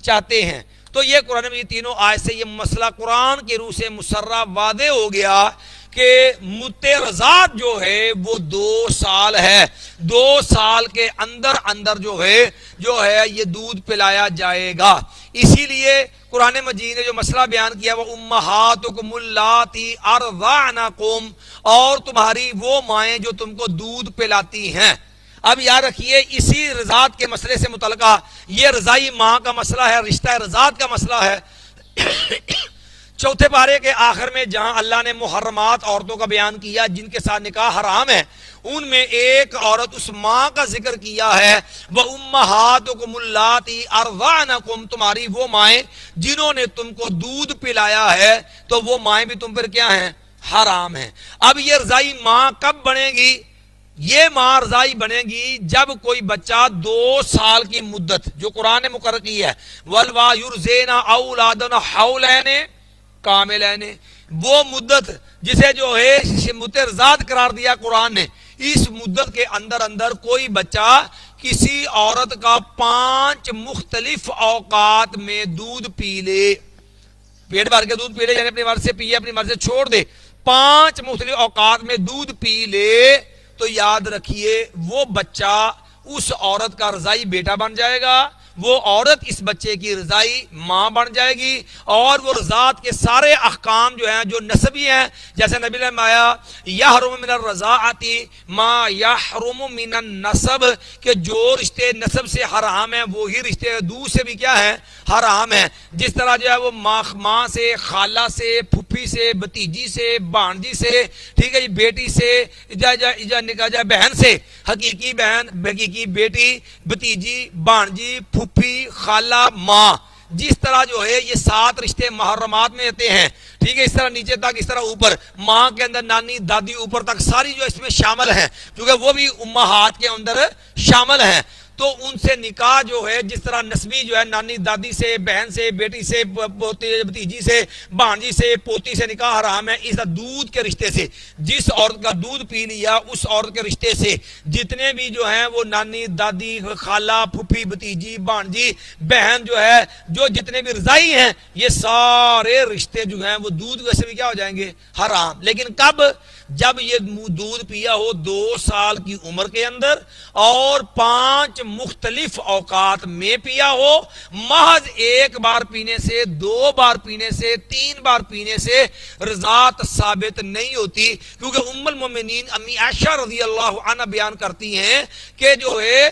چاہتے ہیں۔ تو یہ قرآن میں یہ تینوں آیت سے یہ مسئلہ قرآن کی روح سے مسرہ واضح ہو گیا کہ مترضعات جو ہے وہ 2 سال ہے، 2 سال کے اندر اندر جو ہے یہ دودھ پلایا جائے گا۔ اسی لیے قرآن مجید نے جو مسئلہ بیان کیا وہ امہاتکم اللاتی ارضعنکم، اور تمہاری وہ مائیں جو تم کو دودھ پلاتی ہیں۔ اب یاد رکھیے اسی رضاعت کے مسئلے سے متعلقہ یہ رضائی ماں کا مسئلہ ہے، رشتہ رضاعت کا مسئلہ ہے۔ 4 پارے کے آخر میں جہاں اللہ نے محرمات عورتوں کا بیان کیا جن کے ساتھ نکاح حرام ہے، ان میں ایک عورت اس ماں کا ذکر کیا ہے، وَأُمَّهَاتُكُمُ اللَّاتِي أَرْضَعْنَكُمْ، تمہاری وہ مائیں جنہوں نے تم کو دودھ پلایا ہے، تو وہ مائیں بھی تم پر کیا ہیں؟ حرام ہیں۔ اب یہ رضائی ماں کب بنے گی؟ یہ ماں رضائی بنے گی جب کوئی بچہ 2 سال کی مدت جو قرآن نے مقرر کی ہے، وَالْوَا يُرْزِينَ أَوْلَادًا حَوْلَيْنِ کاملین، وہ مدت جسے جو ہے مترضعات قرار دیا قرآن نے، اس مدت کے اندر اندر کوئی بچہ کسی عورت کا 5 مختلف اوقات میں دودھ پی لے، پیٹ بھر کے دودھ پی لے، یعنی اپنی مرضی سے پیے اپنی مرضی سے چھوڑ دے، 5 مختلف اوقات میں دودھ پی لے، تو یاد رکھیے وہ بچہ اس عورت کا رضائی بیٹا بن جائے گا، وہ عورت اس بچے کی رضائی ماں بن جائے گی، اور وہ رضاعت کے سارے احکام جو ہیں جو نسبی ہیں، جیسے نبی نے فرمایا یحرم من الرضاعت ما یحرم من النسب، کہ جو رشتے نسب سے حرام ہیں وہی رشتے دودھ سے بھی کیا ہیں؟ حرام ہیں۔ جس طرح جو ہے وہ ماں سے، خالہ سے، پھپھی سے، بھتیجی سے، بھانجی سے، ٹھیک ہے جی، بیٹی سے، بہن سے، حقیقی بہن، حقیقی بیٹی، بھتیجی، بھانجی، پھپھی، خالہ، ماں، جس طرح جو ہے یہ 7 رشتے محرمات میں ہوتے ہیں، ٹھیک ہے، اس طرح نیچے تک، اس طرح اوپر، ماں کے اندر نانی دادی اوپر تک ساری جو اس میں شامل ہیں، کیونکہ وہ بھی امہات کے اندر شامل ہیں۔ تو ان سے نکاح جو ہے جس طرح نسبی جو ہے نانی دادی سے، بہن سے، بیٹی سے، بھتیجی سے، بھانجی سے، پوتی سے نکاح حرام ہے، اس دودھ کے رشتے سے جس عورت کا دودھ پی لیا اس عورت کے رشتے سے جتنے بھی جو ہیں وہ نانی دادی، خالہ، پھپھی، بھتیجی، بھانجی، بہن جو ہے، جو جتنے بھی رضائی ہیں، یہ سارے رشتے جو ہیں وہ دودھ ویسے بھی کیا ہو جائیں گے؟ حرام۔ لیکن کب؟ جب یہ دودھ پیا ہو 2 سال کی عمر کے اندر اور 5 مختلف اوقات میں پیا ہو. محض 1 بار پینے سے، 2 بار پینے سے، 3 بار پینے سے رضاعت ثابت نہیں ہوتی، کیونکہ ام المومنین امی عائشہ رضی اللہ عنہ بیان کرتی ہیں کہ جو ہے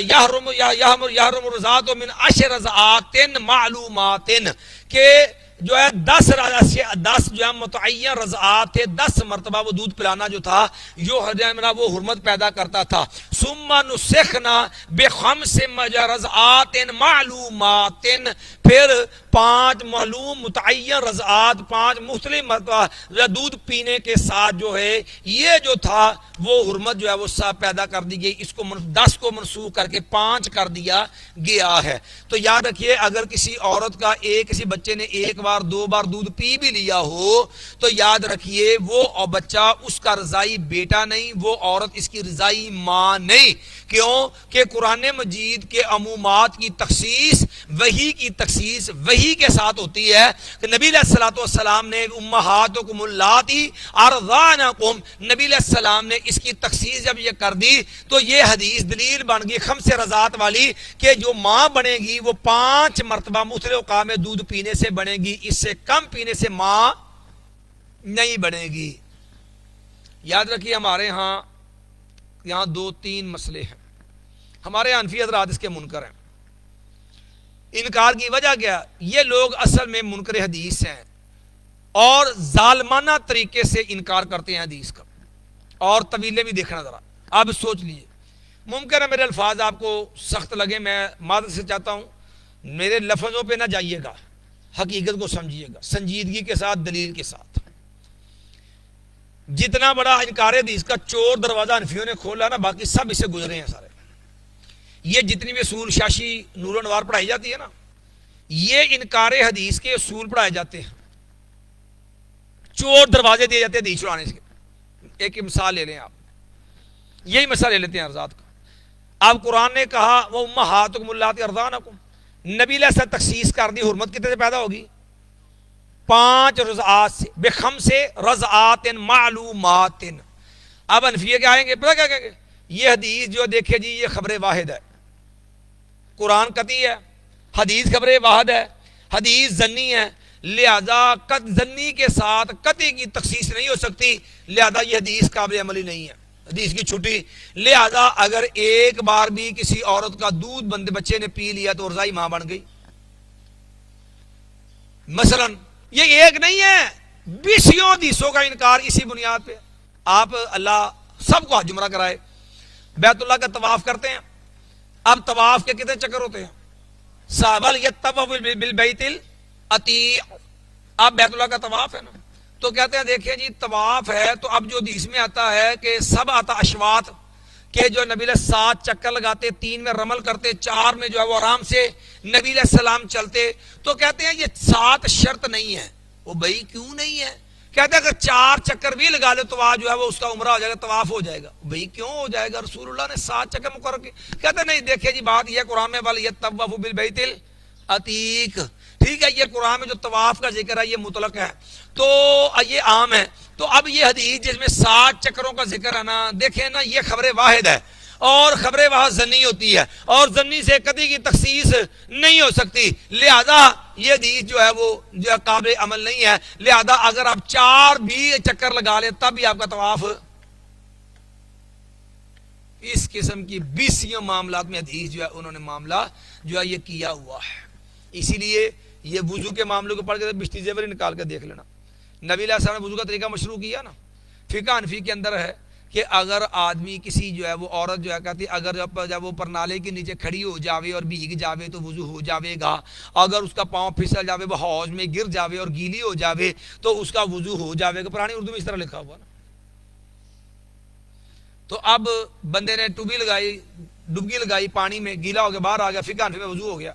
یحرم الرضاعۃ من 10 رضعات معلومات، کہ جو ہے 10 جو ہے متعین رضعات تھے، 10 مرتبہ وہ دودھ پلانا جو تھا جو وہ حرمت پیدا کرتا تھا. ثم نسخنا بخمس رضعات معلومات، پھر 5 معلوم متعین رضعات، 5 مختلف مرتبہ دودھ پینے کے ساتھ جو ہے یہ جو تھا وہ حرمت جو ہے وہ سب پیدا کر دی گئی. اس کو 10 کو منسوخ کر کے 5 کر دیا گیا ہے. تو یاد رکھیے اگر کسی عورت کا کسی بچے نے 1 بار 2 بار دودھ پی بھی لیا ہو تو یاد رکھیے وہ بچہ اس کا رضائی بیٹا نہیں، وہ عورت اس کی رضائی ماں نہیں. کیوں کہ قرآن مجید کے عمومات کی تخصیص وحی کے ساتھ ہوتی ہے. کہ نبی علیہ الصلوۃ والسلام نے امہاتکم اللاتی ارضعنکم، نبی علیہ السلام نے اس کی تخصیص جب یہ کر دی تو یہ حدیث دلیل بن گئی خمس رضعات والی کہ جو ماں بنے گی وہ 5 مرتبہ مختلف اوقات میں دودھ پینے سے بنے گی، اس سے کم پینے سے ماں نہیں بنے گی. یاد رکھیے ہمارے ہاں یہاں 2-3 مسئلے ہیں. ہمارے حنفی حضرات اس کے منکر ہیں. انکار کی وجہ کیا؟ یہ لوگ اصل میں منکر حدیث ہیں اور ظالمانہ طریقے سے انکار کرتے ہیں حدیث کا. اور طویلے بھی دیکھنا ذرا، اب سوچ لیجئے. ممکن ہے میرے الفاظ آپ کو سخت لگے، میں معذرت سے چاہتا ہوں، میرے لفظوں پہ نہ جائیے گا، حقیقت کو سمجھیے گا سنجیدگی کے ساتھ، دلیل کے ساتھ. جتنا بڑا انکار حدیث کا چور دروازہ حنفیوں نے کھولا نا، باقی سب اسے گزرے ہیں سارے. یہ جتنی بھی اصول شاشی نور و انوار پڑھائی جاتی ہے نا، یہ انکار حدیث کے اصول پڑھائے جاتے ہیں، چور دروازے دیے جاتے ہیں حدیث چھڑانے سے. ایک مثال لے لیں آپ، یہی مسئلہ لے لیتے ہیں ارضات کا. اب قرآن نے کہا وہ امہاتکم اللاتی ارضعنکم، نبی علیہ السلام تخصیص کر دی، حرمت کتنے سے پیدا ہوگی؟ 5 رضعات سے، بخمس رضعات معلومات. اب حنفیہ کیا آئیں گے، پتہ کیا کہیں گے؟ یہ حدیث جو دیکھے جی یہ خبر واحد ہے، قرآن قطعی ہے، حدیث خبر واحد ہے، حدیث ظنی ہے، لہذا ظنی کے ساتھ قطعی کی تخصیص نہیں ہو سکتی، لہذا یہ حدیث قابل عملی نہیں ہے، حدیث کی چھٹی. لہذا اگر 1 بار بھی کسی عورت کا دودھ بچے نے پی لیا تو رضائی ماں بن گئی. مثلا یہ ایک نہیں ہے، 20 حدیثوں کا انکار اسی بنیاد پہ. آپ اللہ سب کو جمرہ کرائے، بیت اللہ کا طواف کرتے ہیں. اب طواف کے کتنے چکر ہوتے ہیں؟ سابل یطوف بالبیت العتیق. اب بیت اللہ کا طواف ہے نا، تو کہتے ہیں دیکھیں جی طواف ہے، تو اب جو حدیث میں آتا ہے کہ 7 اشواط، کہ جو نبی علیہ 7 چکر لگاتے، 3 میں رمل کرتے، 4 میں جو ہے وہ آرام سے نبی علیہ السلام چلتے. تو کہتے ہیں یہ 7 شرط نہیں ہے. وہ بھائی کیوں نہیں ہے؟ کہتے ہیں اگر 4 چکر بھی لگا لے تو جو ہے وہ اس کا عمرہ ہو جائے گا، طواف ہو جائے گا. بھائی کیوں ہو جائے گا؟ رسول اللہ نے 7 چکر مقرر کیے. کہتے ہیں نہیں، دیکھیں جی بات یہ قرآن میں وَلْيَطَّوَّفُوا بِالْبَيْتِ الْعَتِيقِ، ٹھیک ہے، یہ قرآن میں جو طواف کا ذکر ہے یہ مطلق ہے، تو یہ عام ہے. تو اب یہ حدیث جس میں 7 چکروں کا ذکر ہے نا، دیکھیں نا یہ خبر واحد ہے، اور خبر واحد ظنی ہوتی ہے، اور ظنی سے قطعی کی تخصیص نہیں ہو سکتی. لہذا یہ حدیث جو ہے وہ جو ہے قابل عمل نہیں ہے. لہذا اگر آپ 4 بھی چکر لگا لیں تب بھی آپ کا طواف. اس قسم کی 20 معاملات میں حدیث جو ہے انہوں نے معاملہ جو ہے یہ کیا ہوا ہے. اسی لیے یہ وضو کے معاملے کو پڑھ کے بشتی زیور نکال کے دیکھ لینا. نبی علیہ السلام نے وضو کا طریقہ مشروع کیا نا. فقہ حنفی کے اندر ہے کہ اگر آدمی کسی جو ہے وہ عورت جو ہے کہتی اگر جب وہ پرنالے کے نیچے کھڑی ہو جاوے اور بھیگ جاوے تو وضو ہو جاوے گا، اگر اس کا پاؤں پھسل جاوے، وہ حوض میں گر جاوے اور گیلی ہو جاوے تو اس کا وضو ہو جاوے گا. پرانی اردو میں اس طرح لکھا ہوا نا. تو اب بندے نے ڈبکی لگائی پانی میں، گیلا ہو گیا، باہر آ گیا، فقہ حنفی میں وضو ہو گیا.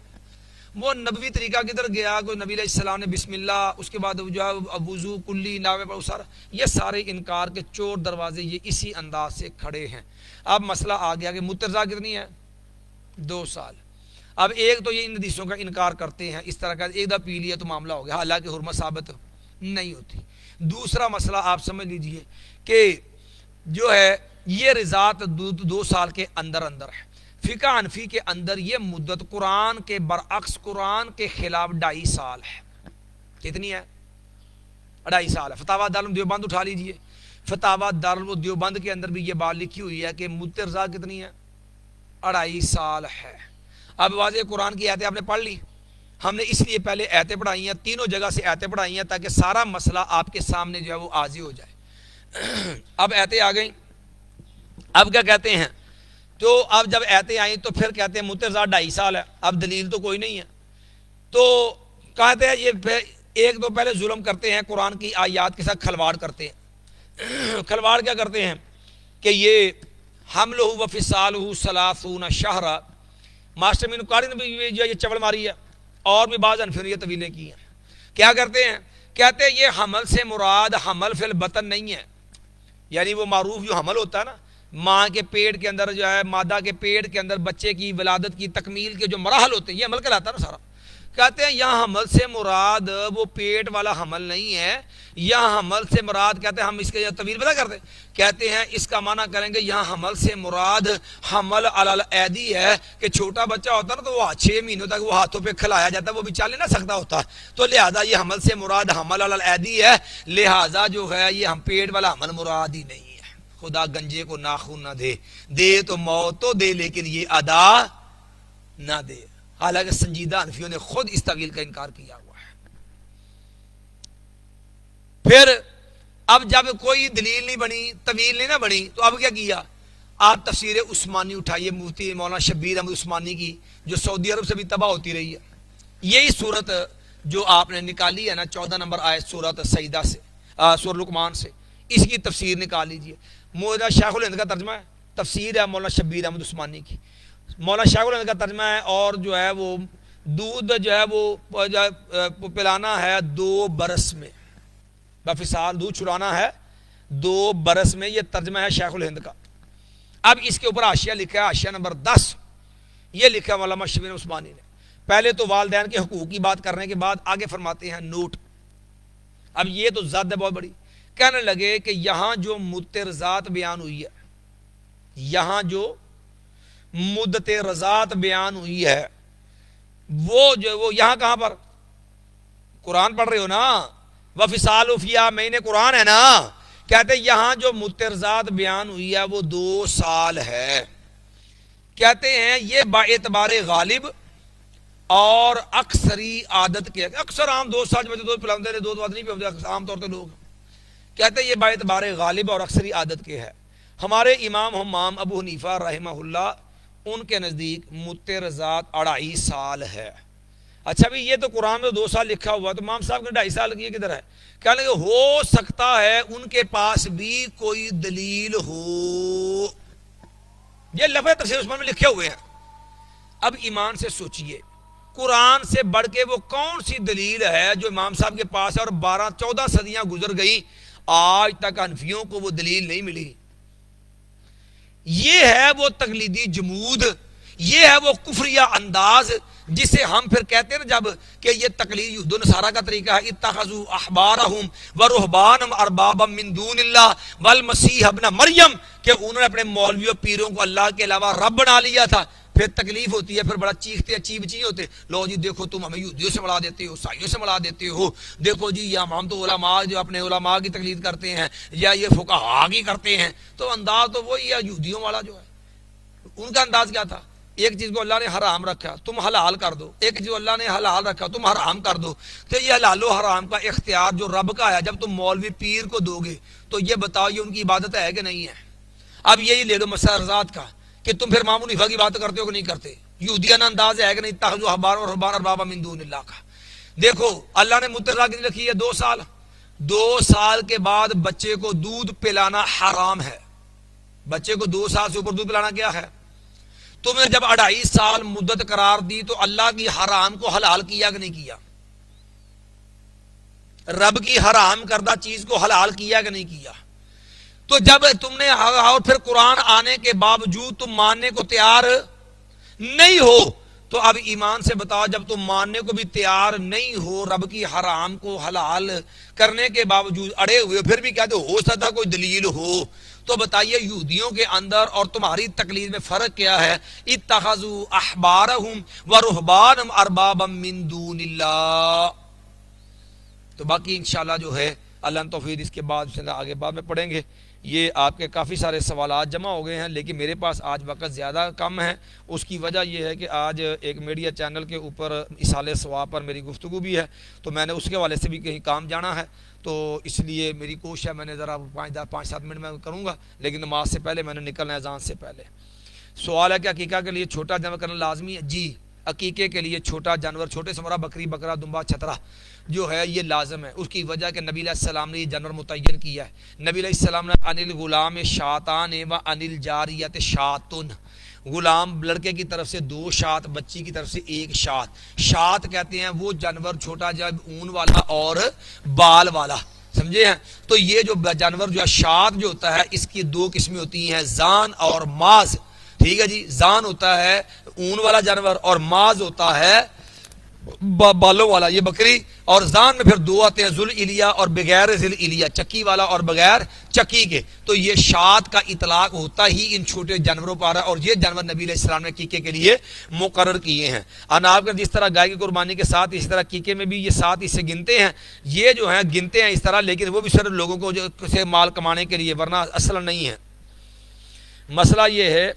وہ نبوی طریقہ کدھر گیا؟ کوئی نبی علیہ السلام نے بسم اللہ، اس کے بعد جو ہے وضو کلی ناوے پر سارا، یہ سارے انکار کے چور دروازے یہ اسی انداز سے کھڑے ہیں. اب مسئلہ آ گیا کہ مترجہ کتنی ہے؟ 2 سال. اب ایک تو یہ ان حدیثوں کا انکار کرتے ہیں اس طرح کا، ایک دفعہ پی لیا تو معاملہ ہو گیا، حالانکہ حرمت ثابت نہیں ہوتی۔ دوسرا مسئلہ آپ سمجھ لیجئے کہ جو ہے یہ رضاعت 2 سال کے اندر اندر ہے۔ فقہ حنفی کے اندر یہ مدت قرآن کے برعکس، قرآن کے خلاف 2.5 سال ہے۔ کتنی ہے؟ 2.5 سال ہے۔ فتاوی دارالعلوم دیوبند اٹھا لیجئے، فتاوی دارالعلوم دیوبند کے اندر بھی یہ بات لکھی ہوئی ہے کہ مدت رضاعت کتنی ہے؟ 2.5 سال ہے۔ اب واضح قرآن کی آیتیں آپ نے پڑھ لی، ہم نے اس لیے پہلے آیتیں پڑھائی ہیں، تینوں جگہ سے آیتیں پڑھائی ہیں تاکہ سارا مسئلہ آپ کے سامنے جو ہے وہ واضح ہو جائے۔ اب آیتیں آ گئیں، اب کیا کہتے ہیں؟ تو اب جب آیتیں آئیں تو پھر کہتے ہیں مدت رضاعت 2.5 سال ہے۔ اب دلیل تو کوئی نہیں ہے، تو کہتے ہیں یہ ایک تو پہلے ظلم کرتے ہیں، قرآن کی آیات کے ساتھ کھلواڑ کرتے ہیں۔ کھلواڑ کیا کرتے ہیں کہ یہ حملہ و فصالہ 30 شہرا، ماسٹر مین قاری نے بھی یہ چول ماری ہے، اور بھی بعض انفر یہ طویلیں کی ہیں۔ کیا کرتے ہیں؟ کہتے ہیں یہ حمل سے مراد حمل فی البطن نہیں ہے، یعنی وہ معروف جو حمل ہوتا ہے نا، ماں کے پیٹ کے اندر جو ہے، مادہ کے پیٹ کے اندر بچے کی ولادت کی تکمیل کے جو مراحل ہوتے ہیں، یہ حمل کہلاتا ہے نا سارا۔ کہتے ہیں یہاں حمل سے مراد وہ پیٹ والا حمل نہیں ہے، یہاں حمل سے مراد کہتے ہیں، ہم اس کے طویل پتہ کرتے کہتے ہیں اس کا معنی کریں گے یہاں حمل سے مراد حمل علی الایدی ہے کہ چھوٹا بچہ ہوتا ہے نا تو وہ 6 مہینوں تک وہ ہاتھوں پہ کھلایا جاتا ہے، وہ بھی چل نہ سکتا ہوتا، تو لہذا یہ حمل سے مراد حمل علی الایدی ہے، لہذا جو ہے یہ ہم پیٹ والا حمل مراد ہی نہیں ہے۔ خدا گنجے کو ناخن نہ دے، دے تو موت تو دے لیکن یہ ادا نہ دے۔ حالانکہ سنجیدہ حنفیوں نے خود اس طویل کا انکار کیا ہوا ہے۔ پھر اب جب کوئی دلیل نہیں بنی، طویل نہیں نہ بنی، تو اب کیا کیا؟ آپ تفسیر عثمانی اٹھائیے، مفتی مولانا شبیر احمد عثمانی کی، جو سعودی عرب سے بھی تباہ ہوتی رہی ہے۔ یہی صورت جو آپ نے نکالی ہے نا 14 نمبر آیت سورۃ سجدہ سے، سورۃ لقمان سے، اس کی تفسیر نکال لیجیے۔ مولانا شیخ الہند کا ترجمہ ہے، تفسیر ہے مولانا شبیر احمد عثمانی کی، مولانا شیخ الہند کا ترجمہ ہے، اور جو ہے وہ دودھ جو ہے وہ پلانا ہے 2 برس میں، بفصال دودھ چھڑانا ہے 2 برس میں، یہ ترجمہ ہے شیخ الہند کا۔ اب اس کے اوپر حاشیہ لکھا ہے، حاشیہ نمبر 10، یہ لکھا ہے مولانا شبیر عثمانی نے۔ پہلے تو والدین کے حقوق کی بات کرنے کے بعد آگے فرماتے ہیں نوٹ، اب یہ تو زد ہے بہت بڑی، کہنے لگے کہ یہاں جو مدت رضاعت بیان ہوئی ہے، یہاں جو مدت رضاعت بیان ہوئی ہے وہ جو وہ یہاں کہاں پر؟ قرآن پڑھ رہے ہو نا، وفصال فیہا مہینے قرآن ہے نا، کہتے ہیں یہاں جو مدت رضاعت بیان ہوئی ہے وہ 2 سال ہے۔ کہتے ہیں یہ با اعتبار غالب اور اکثری عادت کے، اکثر عام 2 سال بچے دودھ پلاتے ہیں، دودھ نہیں پلاتے عام طور پہ لوگ، کہتے ہیں یہ با اعتبار غالب اور اکثری عادت کے ہے۔ ہمارے امام حمام ابو حنیفہ رحمہ اللہ، ان کے نزدیک مدت رضاعت 2.5 سال ہے۔ اچھا بھی یہ تو قرآن میں 2 سال لکھا ہوا، تو امام صاحب نے 2.5 سال کی کدھر ہے؟ کہنے لگے ہو سکتا ہے ان کے پاس بھی کوئی دلیل ہو، یہ لفظ تفسیر عثمان میں لکھے ہوئے ہیں۔ اب ایمان سے سوچئے، قرآن سے بڑھ کے وہ کون سی دلیل ہے جو امام صاحب کے پاس ہے، اور 12-14 صدیاں گزر گئی، آج تک حنفیوں کو وہ دلیل نہیں ملی۔ یہ ہے وہ تقلیدی جمود، یہ ہے وہ کفریہ انداز جسے ہم پھر کہتے ہیں نا جب کہ یہ تقلید یہود و نصارہ کا طریقہ ہے، اتخذوا احبارہم ورہبانہم اربابا من دون اللہ والمسیح ابن مریم، کہ انہوں نے اپنے مولویوں پیروں کو اللہ کے علاوہ رب بنا لیا تھا۔ پھر تکلیف ہوتی ہے، پھر بڑا چیختے ہیں، چیخ ہوتے، لو جی دیکھو تم ہمیں یہودیوں سے ملا دیتے ہو، عیسائیوں سے ملا دیتے ہو، دیکھو جی یہ ہم تو علماء جو اپنے علماء کی تقلید کرتے ہیں، یا یہ فقہاء کی کرتے ہیں، تو انداز تو وہی ہے یہودیوں والا جو ہے۔ ان کا انداز کیا تھا؟ ایک چیز کو اللہ نے حرام رکھا تم حلال کر دو، ایک چیز کو اللہ نے حلال رکھا تم حرام کر دو، تو یہ حلال و حرام کا اختیار جو رب کا ہے، جب تم مولوی پیر کو دو گے تو یہ بتاؤ یہ ان کی عبادت ہے کہ نہیں ہے؟ اب یہی لے لو مسئلہ رضاعت کا، کہ تم پھر امام حنیفہ کی بات کرتے ہو کہ نہیں کرتے؟ یہودیانہ انداز ہے کہ نہیں، اتخذوا احبارا ورہبانا اربابا من دون اللہ کا۔ دیکھو اللہ نے مدت کتنی رکھی ہے؟ 2 سال۔ 2 سال کے بعد بچے کو دودھ پلانا حرام ہے۔ بچے کو 2 سال سے اوپر دودھ پلانا کیا ہے؟ تم نے جب 2.5 سال مدت قرار دی تو اللہ کی حرام کو حلال کیا کہ نہیں کیا؟ رب کی حرام کردہ چیز کو حلال کیا کہ نہیں کیا؟ تو جب تم نے، اور پھر قرآن آنے کے باوجود تم ماننے کو تیار نہیں ہو، تو اب ایمان سے بتاؤ، جب تم ماننے کو بھی تیار نہیں ہو، رب کی حرام کو حلال کرنے کے باوجود اڑے ہوئے، پھر بھی کہتے ہو سکتا کوئی دلیل ہو، تو بتائیے یہودیوں کے اندر اور تمہاری تقلید میں فرق کیا ہے؟ اتخذوا احبارہم ورہبانہم اربابا من دون اللہ۔ تو باقی انشاءاللہ جو ہے اللہ توفیق اس کے بعد آگے بعد میں پڑھیں گے۔ یہ آپ کے کافی سارے سوالات جمع ہو گئے ہیں، لیکن میرے پاس آج وقت زیادہ کم ہے۔ اس کی وجہ یہ ہے کہ آج ایک میڈیا چینل کے اوپر اصالِ ثواب پر میری گفتگو بھی ہے، تو میں نے اس کے حوالے سے بھی کہیں کام جانا ہے، تو اس لیے میری کوشش ہے میں نے ذرا 5-7 منٹ میں کروں گا، لیکن نماز سے پہلے میں نے نکلنا ہے، اذان سے پہلے۔ سوال ہے کہ عقیقہ کے لیے چھوٹا جانور کرنا لازمی ہے؟ جی، عقیقے کے لیے چھوٹا جانور، چھوٹے سے مراد بکری، بکرا، دمبا، چھترا جو ہے یہ لازم ہے۔ اس کی وجہ کہ نبی علیہ السلام نے یہ جانور متعین کیا ہے۔ نبی علیہ السلام نے انل غلام شاتان و انل جاریت شاتن، غلام لڑکے کی طرف سے 2 شات، بچی کی طرف سے 1 شات۔ شات کہتے ہیں وہ جانور چھوٹا جب اون والا اور بال والا، سمجھے ہیں؟ تو یہ جو جانور جو ہے شات جو ہوتا ہے، اس کی 2 قسمیں ہوتی ہیں، زان اور ماز۔ ٹھیک ہے جی، زان ہوتا ہے اون والا جانور اور ماز ہوتا ہے بالوں والا، یہ بکری۔ اور زان میں پھر 2 آتے ہیں، ذل الیا اور بغیر ذل الیا، چکی والا اور بغیر چکی کے۔ تو یہ شات کا اطلاق ہوتا ہی ان چھوٹے جانوروں پر ہے، اور یہ جانور نبی علیہ السلام نے عقیقے کے لیے مقرر کیے ہیں۔ اناب کا جس طرح گائے کی قربانی کے ساتھ، اس طرح عقیقے میں بھی یہ ساتھ اسے گنتے ہیں، یہ جو ہیں گنتے ہیں اس طرح، لیکن وہ بھی صرف لوگوں کو جو سے مال کمانے کے لیے، ورنہ اصل نہیں ہے۔ مسئلہ یہ ہے،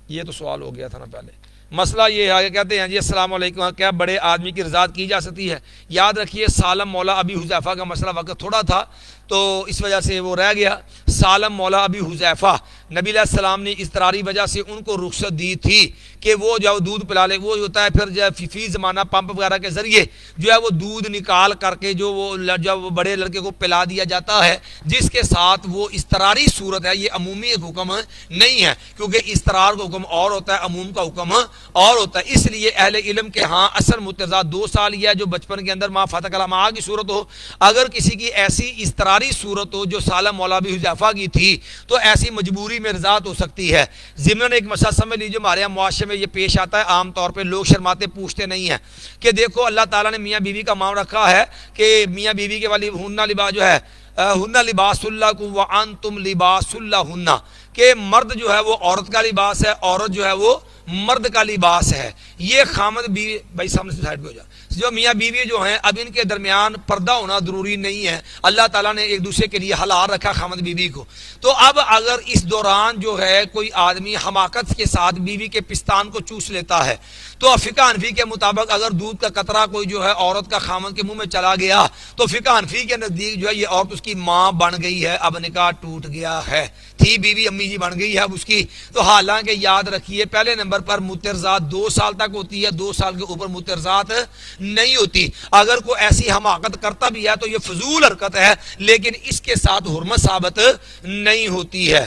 یہ تو سوال ہو گیا تھا نا پہلے۔ مسئلہ یہ ہے، آگے کہتے ہیں جی السلام علیکم، کیا بڑے آدمی کی رضاعت کی جا سکتی ہے؟ یاد رکھیے سالم مولا ابی حذیفہ کا مسئلہ وقت تھوڑا تھا تو اس وجہ سے وہ رہ گیا۔ سالم مولا ابی حذیفہ، نبی علیہ السلام نے اضطراری وجہ سے ان کو رخصت دی تھی کہ وہ جو دودھ پلا لے، وہ ہوتا ہے پھر جو فی زمانہ پمپ وغیرہ کے ذریعے جو ہے وہ دودھ نکال کر کے جو وہ بڑے لڑکے کو پلا دیا جاتا ہے، جس کے ساتھ وہ اضطراری صورت ہے۔ یہ عمومی ایک حکم نہیں ہے، کیونکہ اضطرار کا حکم اور ہوتا ہے، عموم کا حکم اور ہوتا ہے۔ اس لیے اہل علم کے ہاں اصل متضاد 2 سال یا جو بچپن کے اندر ماں فتح کلام کی صورت ہو۔ اگر کسی کی ایسی اضطراری صورت ہو جو سالم مولا ابی حذیفہ کی تھی، تو ایسی مجبوری میں رضاعت ہو سکتی ہے۔ ضمن ایک مسئلہ سمجھ لیجیے، ہمارے یہاں معاشرے میں یہ پیش آتا ہے، عام طور پہ لوگ شرماتے پوچھتے نہیں ہیں کہ دیکھو اللہ تعالیٰ نے میاں بیوی کا معاملہ رکھا ہے کہ میاں بیوی کے والی ہننا لباس جو ہے، ہننا لباس اللہ کو وانتم لباس اللہ ہننا، کہ مرد جو ہے وہ عورت کا لباس ہے، عورت جو ہے وہ مرد کا لباس ہے۔ یہ خامد بیوی، بھائی سامنے سے سائڈ پہ ہو جا، جو میاں بیوی جو ہیں اب ان کے درمیان پردہ ہونا ضروری نہیں ہے، اللہ تعالیٰ نے ایک دوسرے کے لیے حلال رکھا خامد بیوی کو۔ تو اب اگر اس دوران جو ہے کوئی آدمی حماقت کے ساتھ بیوی کے پستان کو چوس لیتا ہے، تو فقہ حنفی کے مطابق اگر دودھ کا قطرہ کوئی جو ہے عورت کا خامد کے منہ میں چلا گیا، تو فقہ حنفی کے نزدیک جو ہے یہ عورت اس کی ماں بن گئی ہے، اب نکاح ٹوٹ گیا ہے، تھی بیوی امی جی بن گئی ہے اب اس کی۔ تو حالانکہ یاد رکھیے پہلے نمبر پر مترزات 2 سال تک ہوتی ہے، 2 سال کے اوپر مترزات نہیں ہوتی۔ اگر کوئی ایسی حماقت کرتا بھی ہے تو یہ فضول حرکت ہے، لیکن اس کے ساتھ حرمت ثابت نہیں ہوتی ہے۔